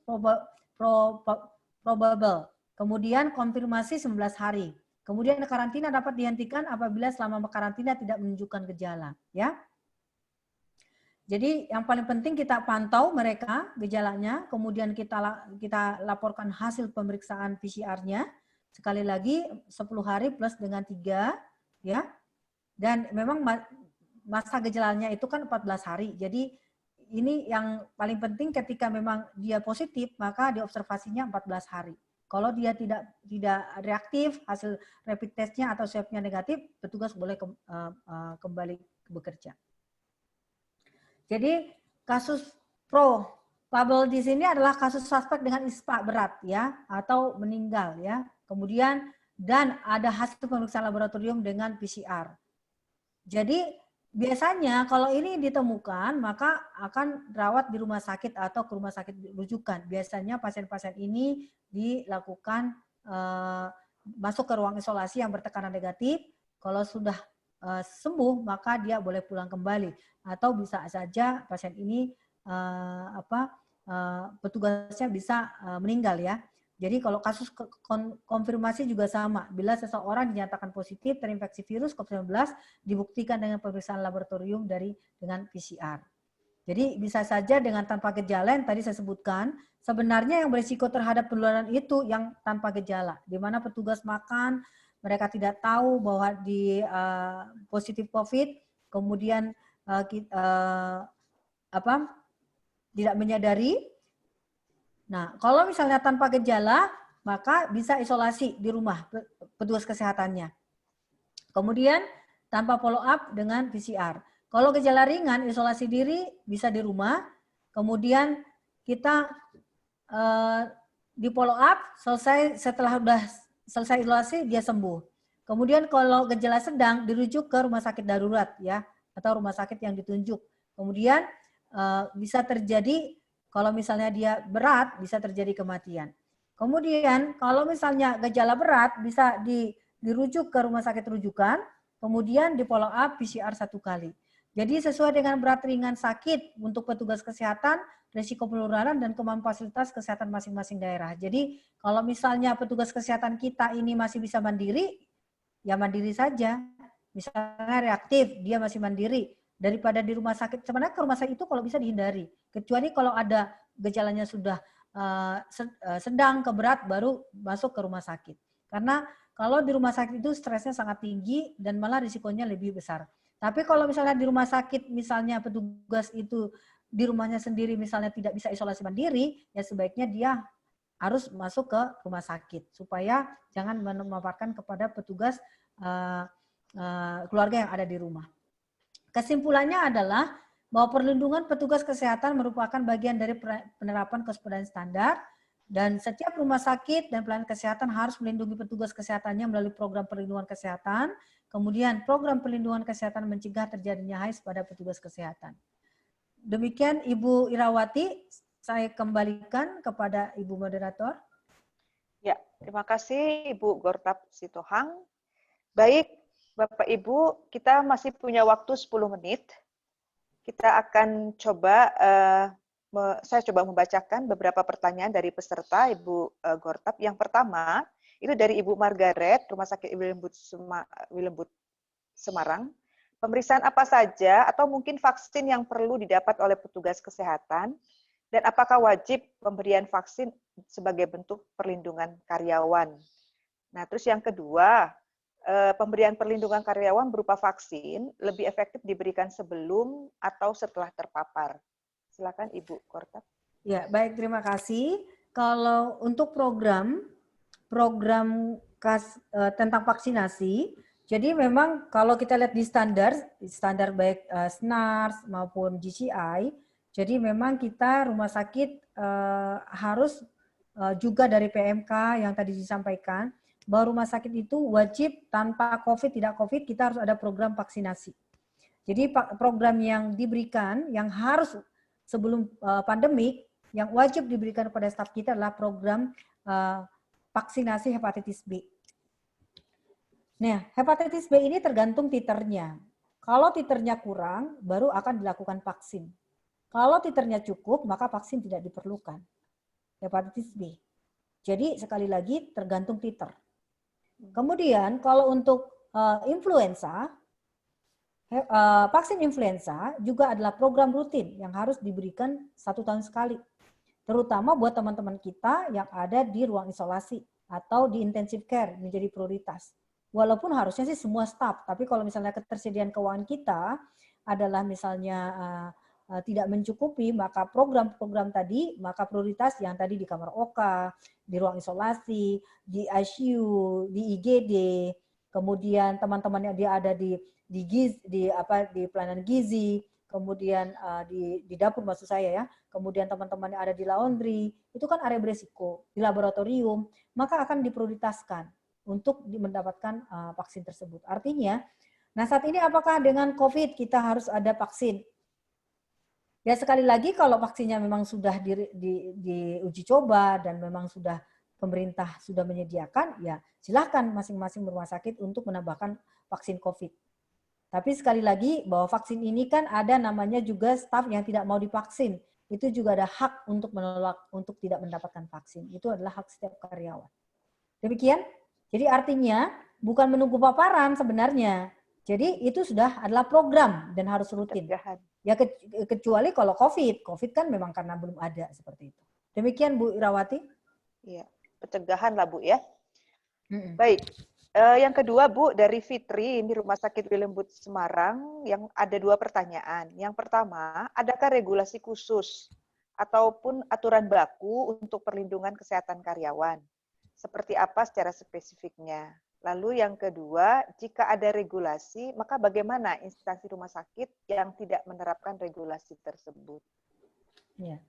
probable. Kemudian konfirmasi 11 hari. Kemudian karantina dapat dihentikan apabila selama karantina tidak menunjukkan gejala, ya. Jadi yang paling penting kita pantau mereka gejalanya, kemudian kita laporkan hasil pemeriksaan PCR-nya. Sekali lagi 10 hari plus dengan 3, ya. Dan memang masa gejalanya itu kan 14 hari. Jadi ini yang paling penting ketika memang dia positif, maka diobservasinya 14 hari. Kalau dia tidak reaktif, hasil rapid testnya atau swabnya negatif, petugas boleh kembali bekerja. Jadi kasus probable di sini adalah kasus suspek dengan ispa berat ya atau meninggal ya. Kemudian dan ada hasil pemeriksaan laboratorium dengan PCR. Jadi biasanya kalau ini ditemukan maka akan rawat di rumah sakit atau ke rumah sakit rujukan. Biasanya pasien-pasien ini dilakukan masuk ke ruang isolasi yang bertekanan negatif. Kalau sudah sembuh maka dia boleh pulang kembali atau bisa saja pasien ini petugasnya bisa meninggal ya. Jadi kalau kasus konfirmasi juga sama. Bila seseorang dinyatakan positif terinfeksi virus COVID-19 dibuktikan dengan pemeriksaan laboratorium dengan PCR. Jadi bisa saja dengan tanpa gejala yang tadi saya sebutkan, sebenarnya yang berisiko terhadap penularan itu yang tanpa gejala, di mana petugas makan, mereka tidak tahu bahwa di positif COVID, kemudian tidak menyadari. Nah, kalau misalnya tanpa gejala, maka bisa isolasi di rumah petugas kesehatannya. Kemudian tanpa follow up dengan PCR. Kalau gejala ringan, isolasi diri bisa di rumah. Kemudian kita di follow up setelah sudah selesai isolasi dia sembuh. Kemudian kalau gejala sedang dirujuk ke rumah sakit darurat ya atau rumah sakit yang ditunjuk. Kemudian bisa terjadi kalau misalnya dia berat bisa terjadi kematian. Kemudian kalau misalnya gejala berat bisa dirujuk ke rumah sakit rujukan, kemudian di follow up PCR 1 kali. Jadi sesuai dengan berat ringan sakit untuk petugas kesehatan, risiko penularan dan kemampuan fasilitas kesehatan masing-masing daerah. Jadi kalau misalnya petugas kesehatan kita ini masih bisa mandiri, ya mandiri saja. Misalnya reaktif, dia masih mandiri. Daripada di rumah sakit, sebenarnya ke rumah sakit itu kalau bisa dihindari. Kecuali kalau ada gejalanya sudah sedang ke berat, baru masuk ke rumah sakit. Karena kalau di rumah sakit itu stresnya sangat tinggi dan malah risikonya lebih besar. Tapi kalau misalnya di rumah sakit, misalnya petugas itu di rumahnya sendiri misalnya tidak bisa isolasi mandiri, ya sebaiknya dia harus masuk ke rumah sakit supaya jangan memaparkan kepada petugas keluarga yang ada di rumah. Kesimpulannya adalah bahwa perlindungan petugas kesehatan merupakan bagian dari penerapan kewaspadaan standar dan setiap rumah sakit dan pelayanan kesehatan harus melindungi petugas kesehatannya melalui program perlindungan kesehatan, kemudian program perlindungan kesehatan mencegah terjadinya AIDS pada petugas kesehatan. Demikian Ibu Irawati, saya kembalikan kepada Ibu Moderator. Ya, terima kasih Ibu Gortap Sitohang. Baik, Bapak Ibu, kita masih punya waktu 10 menit. Kita akan coba, saya coba membacakan beberapa pertanyaan dari peserta Ibu Gortap. Yang pertama, itu dari Ibu Margaret, Rumah Sakit Wilembut Semarang. Pemeriksaan apa saja atau mungkin vaksin yang perlu didapat oleh petugas kesehatan, dan apakah wajib pemberian vaksin sebagai bentuk perlindungan karyawan? Nah, terus yang kedua, pemberian perlindungan karyawan berupa vaksin lebih efektif diberikan sebelum atau setelah terpapar. Silakan Ibu Gortap. Ya, baik, terima kasih. Kalau untuk program tentang vaksinasi, jadi memang kalau kita lihat di standar baik SNARS maupun GCI, jadi memang kita rumah sakit harus juga dari PMK yang tadi disampaikan, bahwa rumah sakit itu wajib tanpa COVID, tidak COVID, kita harus ada program vaksinasi. Jadi program yang diberikan, yang harus sebelum pandemik yang wajib diberikan kepada staf kita adalah program vaksinasi hepatitis B. Nah, hepatitis B ini tergantung titernya. Kalau titernya kurang, baru akan dilakukan vaksin. Kalau titernya cukup, maka vaksin tidak diperlukan. Hepatitis B. Jadi sekali lagi tergantung titer. Kemudian kalau untuk influenza, vaksin influenza juga adalah program rutin yang harus diberikan 1 tahun sekali. Terutama buat teman-teman kita yang ada di ruang isolasi atau di intensive care menjadi prioritas. Walaupun harusnya sih semua staf, tapi kalau misalnya ketersediaan keuangan kita adalah misalnya tidak mencukupi, maka program-program tadi, maka prioritas yang tadi di kamar OK, di ruang isolasi, di ICU, di IGD, kemudian teman-teman yang dia ada di pelayanan gizi, kemudian di dapur maksud saya ya, kemudian teman-teman yang ada di laundry, itu kan area beresiko, di laboratorium, maka akan diprioritaskan untuk mendapatkan vaksin tersebut. Artinya, nah saat ini apakah dengan COVID kita harus ada vaksin? Ya sekali lagi kalau vaksinnya memang sudah diuji coba dan memang sudah pemerintah sudah menyediakan, ya silahkan masing-masing rumah sakit untuk menambahkan vaksin COVID. Tapi sekali lagi bahwa vaksin ini kan ada namanya juga staf yang tidak mau divaksin. Itu juga ada hak untuk menolak, untuk tidak mendapatkan vaksin. Itu adalah hak setiap karyawan. Demikian. Jadi artinya bukan menunggu paparan sebenarnya. Jadi itu sudah adalah program dan harus rutin. Ya kecuali kalau COVID kan memang karena belum ada seperti itu. Demikian Bu Irawati. Iya, pencegahan lah Bu ya. Baik. Yang kedua Bu, dari Fitri di Rumah Sakit William Booth Semarang, yang ada 2 pertanyaan. Yang pertama, adakah regulasi khusus ataupun aturan baku untuk perlindungan kesehatan karyawan? Seperti apa secara spesifiknya? Lalu yang kedua, jika ada regulasi, maka bagaimana instansi rumah sakit yang tidak menerapkan regulasi tersebut? Ya.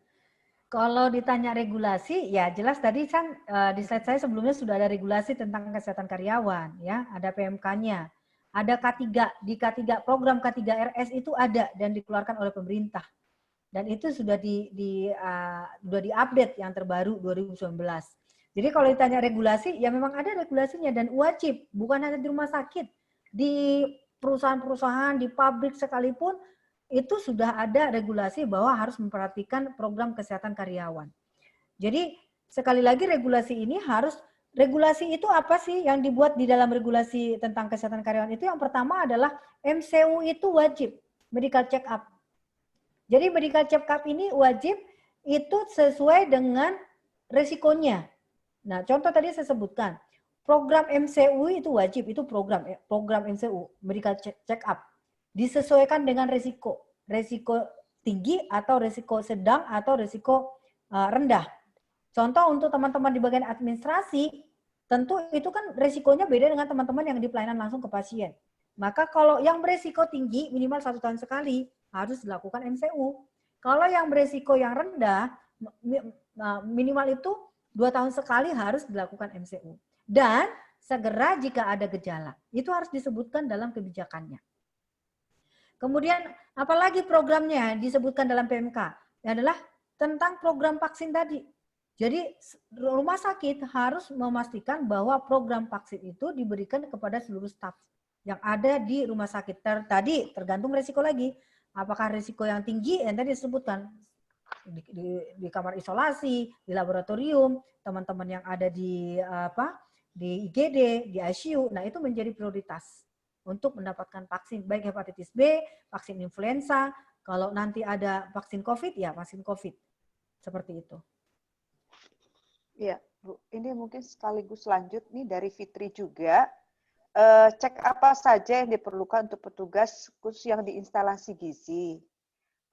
Kalau ditanya regulasi, ya jelas tadi kan di slide saya sebelumnya sudah ada regulasi tentang kesehatan karyawan, ya, ada PMK-nya, ada K3, di K3 program K3 RS itu ada dan dikeluarkan oleh pemerintah, dan itu sudah diupdate yang terbaru 2019. Jadi kalau ditanya regulasi, ya memang ada regulasinya dan wajib, bukan hanya di rumah sakit, di perusahaan-perusahaan, di pabrik sekalipun, itu sudah ada regulasi bahwa harus memperhatikan program kesehatan karyawan. Jadi sekali lagi regulasi ini harus, regulasi itu apa sih yang dibuat di dalam regulasi tentang kesehatan karyawan itu? Yang pertama adalah MCU itu wajib, medical check up. Jadi medical check up ini wajib itu sesuai dengan resikonya. Nah, contoh tadi saya sebutkan, program MCU itu wajib, itu program MCU, medical check up. Disesuaikan dengan resiko tinggi atau resiko sedang atau resiko rendah. Contoh untuk teman-teman di bagian administrasi, tentu itu kan resikonya beda dengan teman-teman yang di pelayanan langsung ke pasien. Maka kalau yang beresiko tinggi, minimal 1 tahun sekali, harus dilakukan MCU. Kalau yang beresiko yang rendah, minimal itu 2 tahun sekali harus dilakukan MCU. Dan segera jika ada gejala. Itu harus disebutkan dalam kebijakannya. Kemudian apalagi programnya disebutkan dalam PMK? Adalah tentang program vaksin tadi. Jadi rumah sakit harus memastikan bahwa program vaksin itu diberikan kepada seluruh staf yang ada di rumah sakit. Tadi tergantung resiko lagi. Apakah resiko yang tinggi yang tadi disebutkan di kamar isolasi, di laboratorium, teman-teman yang ada di IGD, di ICU, nah itu menjadi prioritas untuk mendapatkan vaksin, baik hepatitis B, vaksin influenza, kalau nanti ada vaksin COVID, ya vaksin COVID. Seperti itu. Iya, Bu. Ini mungkin sekaligus lanjut nih dari Fitri juga. Cek apa saja yang diperlukan untuk petugas khusus yang di instalasi gizi.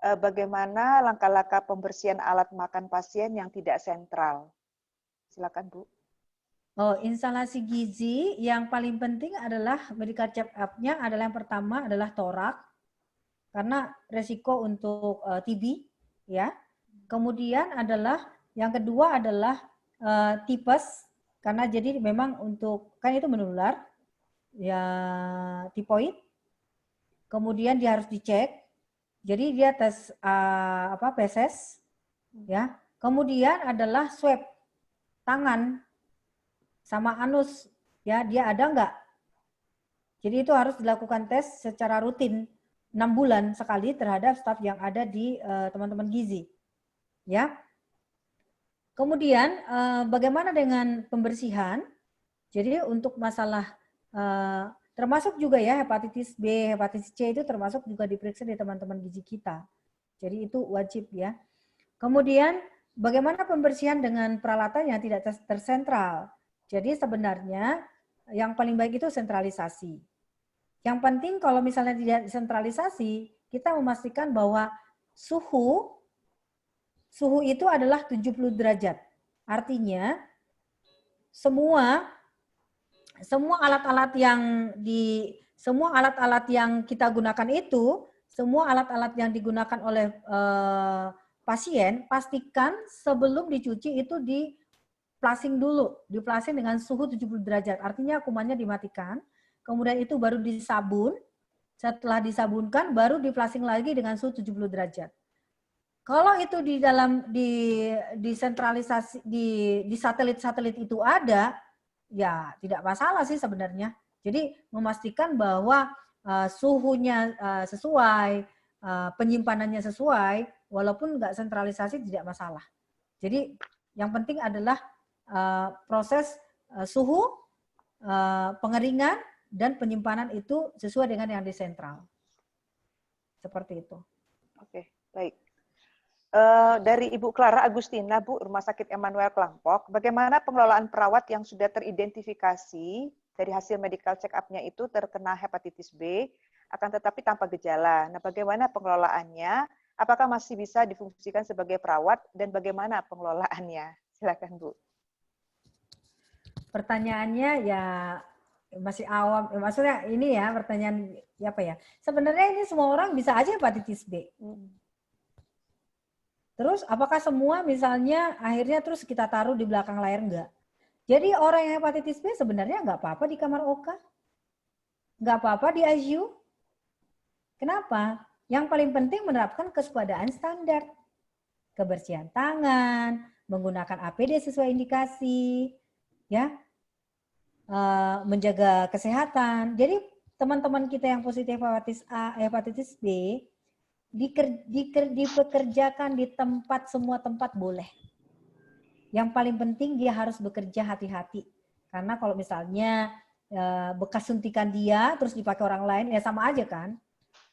Bagaimana langkah-langkah pembersihan alat makan pasien yang tidak sentral? Silakan, Bu. Oh, instalasi gizi yang paling penting adalah medical check up-nya adalah yang pertama adalah torak karena resiko untuk TB ya. Kemudian adalah yang kedua adalah tipes karena jadi memang untuk kan itu menular ya, tipoid. Kemudian dia harus dicek Jadi dia tes feses, ya. Kemudian adalah swab tangan sama anus, ya, dia ada enggak? Jadi itu harus dilakukan tes secara rutin 6 bulan sekali terhadap staf yang ada di teman-teman gizi, ya. Kemudian bagaimana dengan pembersihan? Jadi untuk masalah termasuk juga ya hepatitis B, hepatitis C itu termasuk juga diperiksa di teman-teman gizi kita. Jadi itu wajib ya. Kemudian bagaimana pembersihan dengan peralatan yang tidak tersentral? Jadi sebenarnya yang paling baik itu sentralisasi. Yang penting kalau misalnya tidak sentralisasi, kita memastikan bahwa suhu itu adalah 70 derajat. Artinya semua alat-alat yang kita gunakan itu, semua alat-alat yang digunakan oleh pasien, pastikan sebelum dicuci itu di flushing dulu, di flushing dengan suhu 70 derajat. Artinya kumannya dimatikan, kemudian itu baru disabun, setelah disabunkan baru di flushing lagi dengan suhu 70 derajat. Kalau itu di dalam di sentralisasi di satelit-satelit itu ada, ya tidak masalah sih sebenarnya. Jadi memastikan bahwa suhunya sesuai, penyimpanannya sesuai, walaupun nggak sentralisasi tidak masalah. Jadi yang penting adalah proses suhu, pengeringan, dan penyimpanan itu sesuai dengan yang di sentral. Seperti itu. Oke, baik. Dari Ibu Clara Agustina, Bu, Rumah Sakit Emmanuel Klampok, bagaimana pengelolaan perawat yang sudah teridentifikasi dari hasil medical check-up-nya itu terkena hepatitis B, akan tetapi tanpa gejala. Nah, bagaimana pengelolaannya? Apakah masih bisa difungsikan sebagai perawat dan bagaimana pengelolaannya? Silakan, Bu. Pertanyaannya ya masih awam, maksudnya ini ya pertanyaan apa ya? Sebenarnya ini semua orang bisa aja hepatitis B. Terus apakah semua misalnya akhirnya terus kita taruh di belakang layar? Enggak. Jadi orang yang hepatitis B sebenarnya nggak apa-apa di kamar OK. Nggak apa-apa di ICU. Kenapa? Yang paling penting menerapkan kewaspadaan standar. Kebersihan tangan, menggunakan APD sesuai indikasi, ya, menjaga kesehatan. Jadi teman-teman kita yang positif hepatitis A, hepatitis B, dipekerjakan di semua tempat boleh. Yang paling penting dia harus bekerja hati-hati. Karena kalau misalnya bekas suntikan dia terus dipakai orang lain, ya sama aja kan.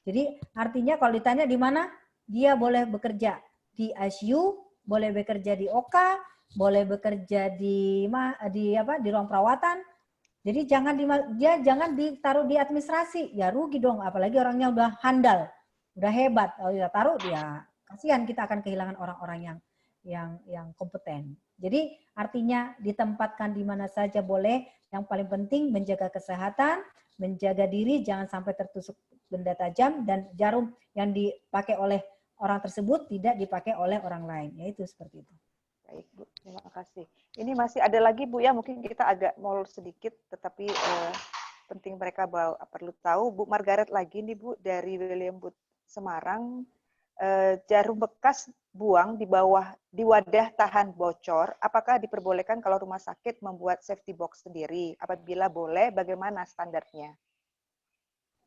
Jadi artinya kalau ditanya di mana, dia boleh bekerja di ICU, boleh bekerja di OK, boleh bekerja di ruang perawatan. Jadi jangan ditaruh di administrasi, ya rugi dong. Apalagi orangnya udah handal, udah hebat. Kalau kita taruh dia, kasihan kita akan kehilangan orang-orang yang kompeten. Jadi artinya ditempatkan di mana saja boleh. Yang paling penting menjaga kesehatan, menjaga diri, jangan sampai tertusuk benda tajam, dan jarum yang dipakai oleh orang tersebut tidak dipakai oleh orang lain. Yaitu seperti itu. Baik, Bu. Terima kasih. Ini masih ada lagi, Bu, ya. Mungkin kita agak molor sedikit, tetapi penting mereka perlu tahu. Bu Margaret lagi nih, Bu, dari William Booth Semarang. Jarum bekas buang di wadah tahan bocor, apakah diperbolehkan kalau rumah sakit membuat safety box sendiri? Apabila boleh, bagaimana standarnya?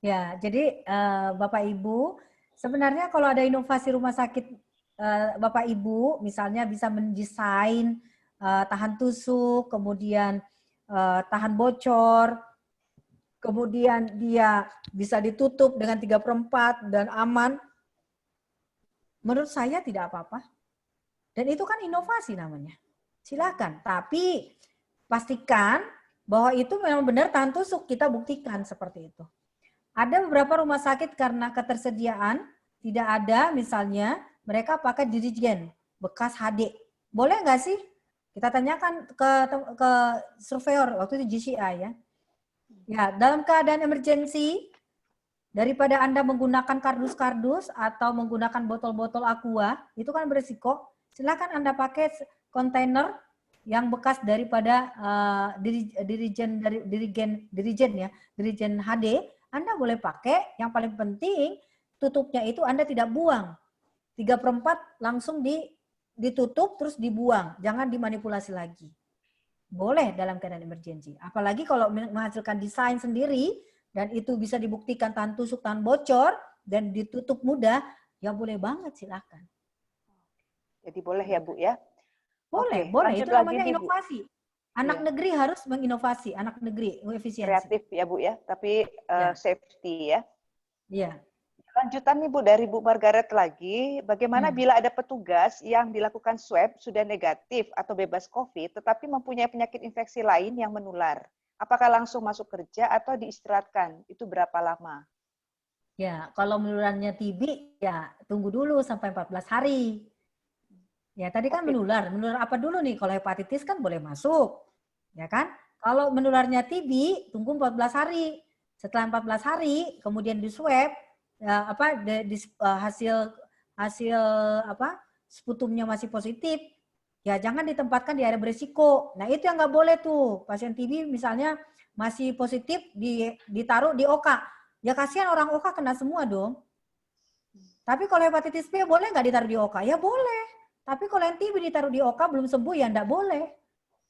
Ya, jadi Bapak Ibu, sebenarnya kalau ada inovasi rumah sakit Bapak Ibu, misalnya bisa mendesain tahan tusuk, kemudian tahan bocor, kemudian dia bisa ditutup dengan 3/4 dan aman, menurut saya tidak apa-apa. Dan itu kan inovasi namanya. Silakan, tapi pastikan bahwa itu memang benar tahan tusuk, kita buktikan seperti itu. Ada beberapa rumah sakit karena ketersediaan tidak ada, misalnya mereka pakai dirigen bekas HD. Boleh nggak sih? Kita tanyakan ke surveyor waktu itu GCI ya. Ya, dalam keadaan emergensi, daripada Anda menggunakan kardus-kardus atau menggunakan botol-botol aqua, itu kan berisiko. Silakan Anda pakai kontainer yang bekas daripada dirigen HD. Anda boleh pakai, yang paling penting tutupnya itu Anda tidak buang. 3/4 langsung ditutup terus dibuang. Jangan dimanipulasi lagi. Boleh dalam keadaan emergency. Apalagi kalau menghasilkan desain sendiri dan itu bisa dibuktikan tahan tusuk, tahan bocor dan ditutup mudah, ya boleh banget silakan. Jadi boleh ya Bu ya? Boleh, Oke, boleh. lanjut Itu lagi namanya nih, Bu. inovasi. Anak negeri harus menginovasi, anak negeri efisiensi. Kreatif ya Bu ya, tapi Ya. safety ya. Iya. Lanjutan nih Bu dari Bu Margaret lagi, bagaimana bila ada petugas yang dilakukan swab sudah negatif atau bebas COVID, tetapi mempunyai penyakit infeksi lain yang menular? Apakah langsung masuk kerja atau diistirahatkan? Itu berapa lama? Ya, kalau menularnya TB, ya tunggu dulu sampai 14 hari. Ya, tadi kan menular apa dulu nih? Kalau hepatitis kan boleh masuk, ya kan? Kalau menularnya TB, tunggu 14 hari. Setelah 14 hari, kemudian di swab, ya, hasil apa? Sputumnya masih positif, ya jangan ditempatkan di area berisiko. Nah, itu yang nggak boleh tuh. Pasien TB misalnya masih positif ditaruh di OK. Ya kasihan orang OK kena semua dong. Tapi kalau hepatitis B boleh nggak ditaruh di OK? Ya boleh. Tapi kalau yang TB ditaruh di OK belum sembuh ya enggak boleh.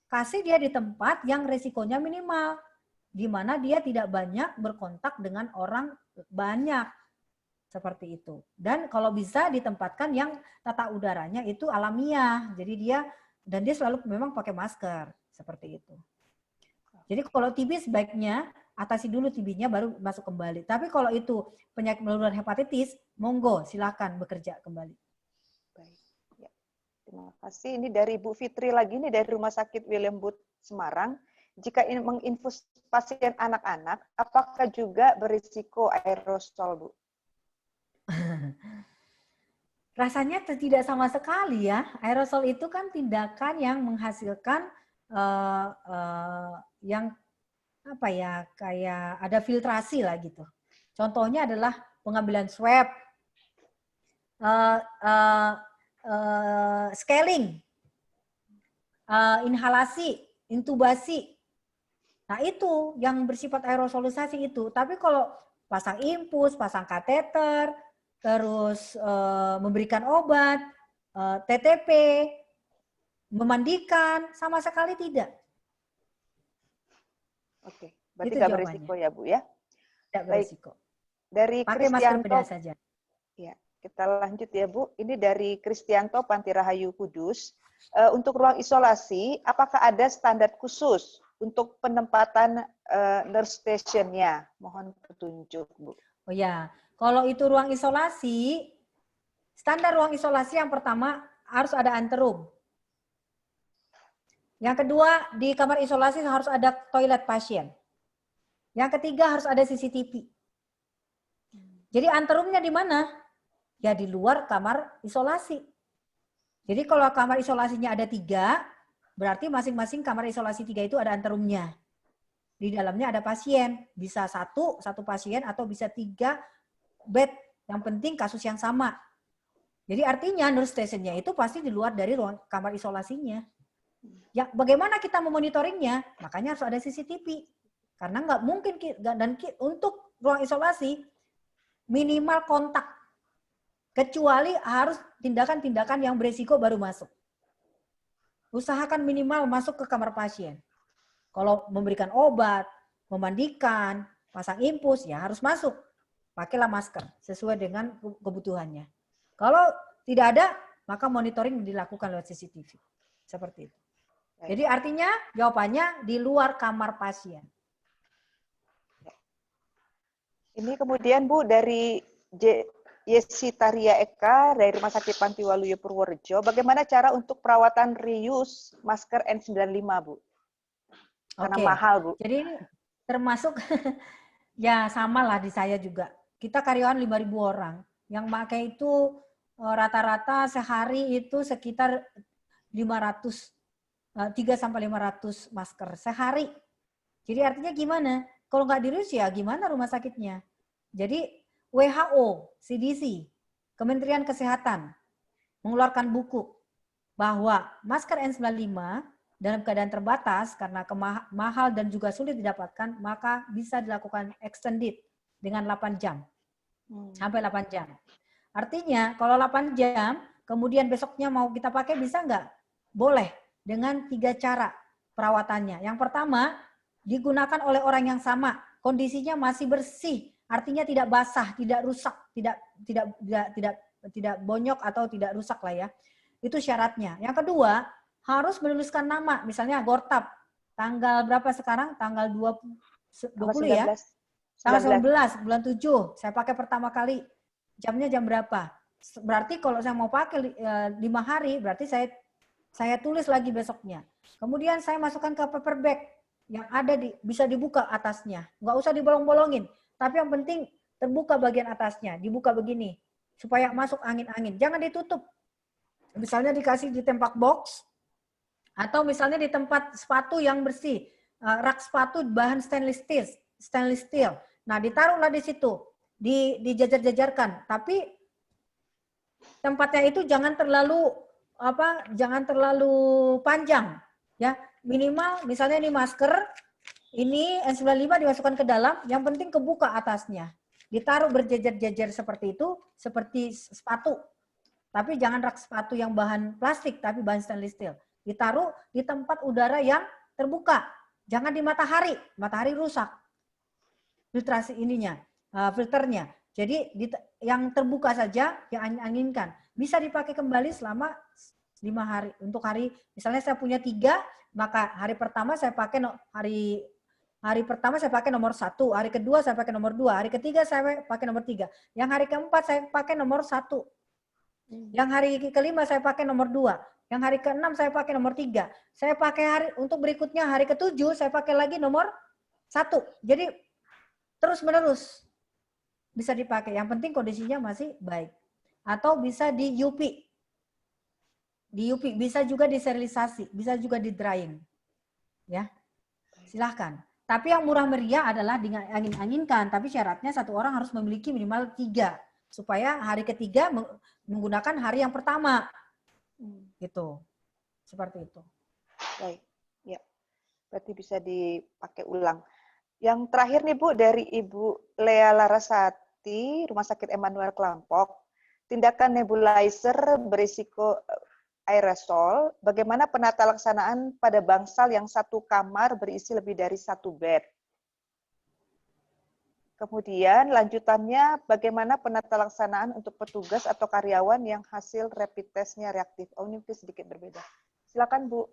Kasih dia di tempat yang resikonya minimal. Di mana dia tidak banyak berkontak dengan orang banyak. Seperti itu. Dan kalau bisa ditempatkan yang tata udaranya itu alamiah. Jadi dia selalu memang pakai masker. Seperti itu. Jadi kalau TB sebaiknya atasi dulu TB-nya baru masuk kembali. Tapi kalau itu penyakit menular hepatitis, monggo silakan bekerja kembali. Baik. Ya. Terima kasih. Ini dari Bu Fitri lagi nih dari Rumah Sakit William Booth Semarang. Jika menginfus pasien anak-anak, apakah juga berisiko aerosol, Bu? Rasanya tidak sama sekali ya. Aerosol itu kan tindakan yang menghasilkan yang apa ya, kayak ada filtrasi lah gitu. Contohnya adalah pengambilan swab, scaling, inhalasi, intubasi. Nah itu yang bersifat aerosolisasi itu. Tapi kalau pasang infus, pasang kateter, terus memberikan obat, TTP, memandikan, sama sekali tidak. Oke, berarti Itu nggak jawabannya. berisiko ya Bu ya? Tidak berisiko. Dari pakai masker Kristianto, bedah saja. Ya, kita lanjut ya Bu. Ini dari Kristianto Pantirahayu Kudus. Untuk ruang isolasi, apakah ada standar khusus untuk penempatan nurse station-nya? Mohon petunjuk Bu. Oh ya, kalau itu ruang isolasi, standar ruang isolasi yang pertama harus ada anterum. Yang kedua, di kamar isolasi harus ada toilet pasien. Yang ketiga harus ada CCTV. Jadi anterumnya di mana? Ya di luar kamar isolasi. Jadi kalau kamar isolasinya ada 3, berarti masing-masing kamar isolasi 3 itu ada anterumnya. Di dalamnya ada pasien. Bisa satu pasien atau bisa 3 bed. Yang penting kasus yang sama. Jadi artinya nurse station-nya itu pasti di luar dari ruang kamar isolasinya. Ya, bagaimana kita memonitoringnya? Makanya harus ada CCTV. Karena nggak mungkin, dan untuk ruang isolasi minimal kontak. Kecuali harus tindakan-tindakan yang beresiko baru masuk. Usahakan minimal masuk ke kamar pasien. Kalau memberikan obat, memandikan, pasang infus, ya harus masuk. Pakailah masker sesuai dengan kebutuhannya. Kalau tidak ada, maka monitoring dilakukan lewat CCTV. Seperti itu. Jadi artinya jawabannya di luar kamar pasien. Ini kemudian Bu dari Yesitaria Eka dari Rumah Sakit Panti Waluyo Purworejo. Bagaimana cara untuk perawatan reuse masker N95 Bu? Karena mahal Bu. Jadi ini termasuk ya sama lah di saya juga. Kita karyawan 5.000 orang. Yang pakai itu rata-rata sehari itu sekitar 3-500 masker sehari. Jadi artinya gimana? Kalau nggak di Rusia, gimana rumah sakitnya? Jadi WHO, CDC, Kementerian Kesehatan mengeluarkan buku bahwa masker N95 dalam keadaan terbatas karena mahal dan juga sulit didapatkan, maka bisa dilakukan extended dengan 8 jam. Sampai 8 jam. Artinya kalau 8 jam, kemudian besoknya mau kita pakai bisa nggak? Boleh. Dengan 3 cara perawatannya. Yang pertama, digunakan oleh orang yang sama. Kondisinya masih bersih. Artinya tidak basah, tidak rusak, tidak bonyok atau tidak rusak lah ya. Itu syaratnya. Yang kedua, harus menuliskan nama. Misalnya Gortap. Tanggal berapa sekarang? Tanggal 20 ya? Tanggal 19, bulan 7. Saya pakai pertama kali. Jamnya jam berapa? Berarti kalau saya mau pakai 5 hari, berarti saya tulis lagi besoknya. Kemudian saya masukkan ke paper bag yang ada bisa dibuka atasnya. Nggak usah dibolong-bolongin. Tapi yang penting terbuka bagian atasnya. Dibuka begini. Supaya masuk angin-angin. Jangan ditutup. Misalnya dikasih di tempat box. Atau misalnya di tempat sepatu yang bersih. Rak sepatu bahan stainless steel. Nah, ditaruhlah di situ. Dijajar-jajarkan. Tapi tempatnya itu jangan terlalu panjang ya. Minimal misalnya ini masker, ini N95 dimasukkan ke dalam, yang penting kebuka atasnya. Ditaruh berjajar-jajar seperti itu, seperti sepatu. Tapi jangan rak sepatu yang bahan plastik tapi bahan stainless steel. Ditaruh di tempat udara yang terbuka. Jangan di matahari, matahari rusak. Filternya. Jadi yang terbuka saja, yang angin-anginkan. Bisa dipakai kembali selama 5 hari. Untuk hari, misalnya saya punya 3, maka hari pertama saya pakai hari pertama saya pakai nomor 1, hari kedua saya pakai nomor 2, hari ketiga saya pakai nomor 3. Yang hari keempat saya pakai nomor 1. Yang hari kelima saya pakai nomor 2. Yang hari keenam saya pakai nomor 3. Saya pakai untuk berikutnya hari ketujuh saya pakai lagi nomor 1. Jadi terus-menerus bisa dipakai. Yang penting kondisinya masih baik. Atau bisa di UP. Di UP bisa juga disterilisasi, bisa juga di drying. Ya. Silahkan. Tapi yang murah meriah adalah dengan angin-anginkan, tapi syaratnya satu orang harus memiliki minimal 3 supaya hari ketiga menggunakan hari yang pertama. Gitu. Seperti itu. Baik. Ya. Berarti bisa dipakai ulang. Yang terakhir nih Bu, dari Ibu Lea Larasati, Rumah Sakit Emmanuel Klampok, tindakan nebulizer berisiko aerosol, bagaimana penata laksanaan pada bangsal yang satu kamar berisi lebih dari 1 bed? Kemudian lanjutannya, bagaimana penata laksanaan untuk petugas atau karyawan yang hasil rapid test-nya reaktif? Oh, ini mungkin sedikit berbeda. Silakan Bu.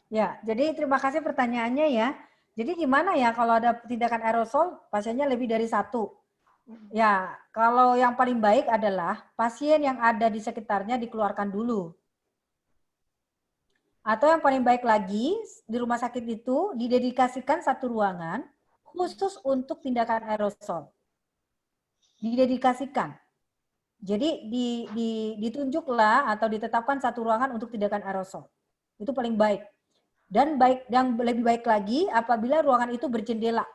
Ya, jadi terima kasih pertanyaannya ya. Jadi gimana ya kalau ada tindakan aerosol, pasiennya lebih dari 1? Ya, kalau yang paling baik adalah pasien yang ada di sekitarnya dikeluarkan dulu. Atau yang paling baik lagi, di rumah sakit itu didedikasikan satu ruangan khusus untuk tindakan aerosol. Didedikasikan. Jadi ditunjuklah atau ditetapkan satu ruangan untuk tindakan aerosol. Itu paling baik. Dan yang lebih baik lagi apabila ruangan itu berjendela.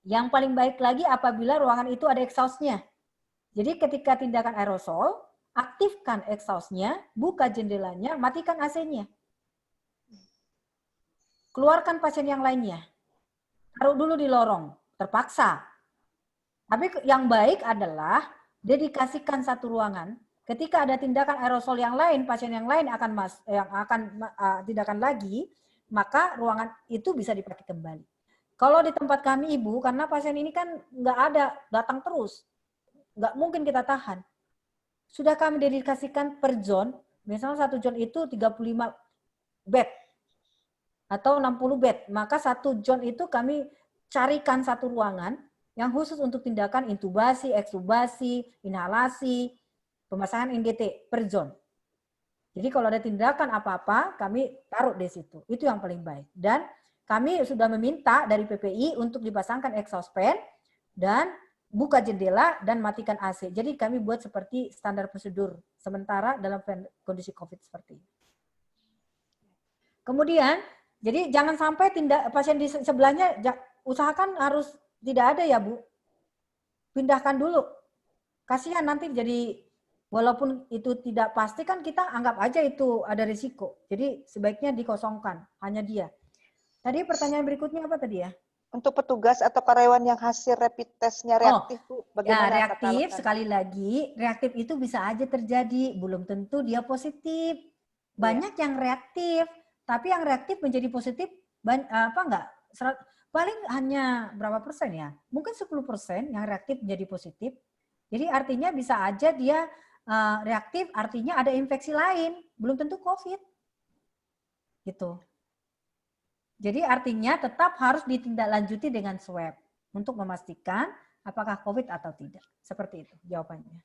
Yang paling baik lagi apabila ruangan itu ada exhaust-nya. Jadi ketika tindakan aerosol, aktifkan exhaust-nya, buka jendelanya, matikan AC-nya. Keluarkan pasien yang lainnya. Taruh dulu di lorong, terpaksa. Tapi yang baik adalah dedikasikan satu ruangan. Ketika ada tindakan aerosol yang lain, pasien yang lain akan tindakan lagi, maka ruangan itu bisa dipakai kembali. Kalau di tempat kami Ibu, karena pasien ini kan nggak ada, datang terus. Nggak mungkin kita tahan. Sudah kami dedikasikan per zone, misalnya satu zone itu 35 bed atau 60 bed, maka satu zone itu kami carikan satu ruangan yang khusus untuk tindakan intubasi, ekstubasi, inhalasi, pemasangan NGT per zone. Jadi kalau ada tindakan apa-apa, kami taruh di situ. Itu yang paling baik. Dan kami sudah meminta dari PPI untuk dipasangkan exhaust fan dan buka jendela dan matikan AC. Jadi kami buat seperti standar prosedur sementara dalam kondisi COVID seperti ini. Kemudian, jadi jangan sampai pasien di sebelahnya, usahakan harus tidak ada ya Bu. Pindahkan dulu. Kasihan nanti jadi, walaupun itu tidak pasti kan kita anggap aja itu ada risiko. Jadi sebaiknya dikosongkan, hanya dia. Tadi pertanyaan berikutnya apa tadi ya? untuk petugas atau karyawan yang hasil rapid testnya reaktif, Bu, Ya, bagaimana tata reaktif laksana? sekali lagi, reaktif itu bisa aja terjadi, belum tentu dia positif. Iya. Banyak yang reaktif, tapi yang reaktif menjadi positif apa enggak? Paling hanya berapa persen ya? Mungkin 10% yang reaktif menjadi positif. Jadi artinya bisa aja dia reaktif, artinya ada infeksi lain, belum tentu COVID. Gitu. Jadi artinya tetap harus ditindaklanjuti dengan swab untuk memastikan apakah COVID atau tidak. Seperti itu jawabannya.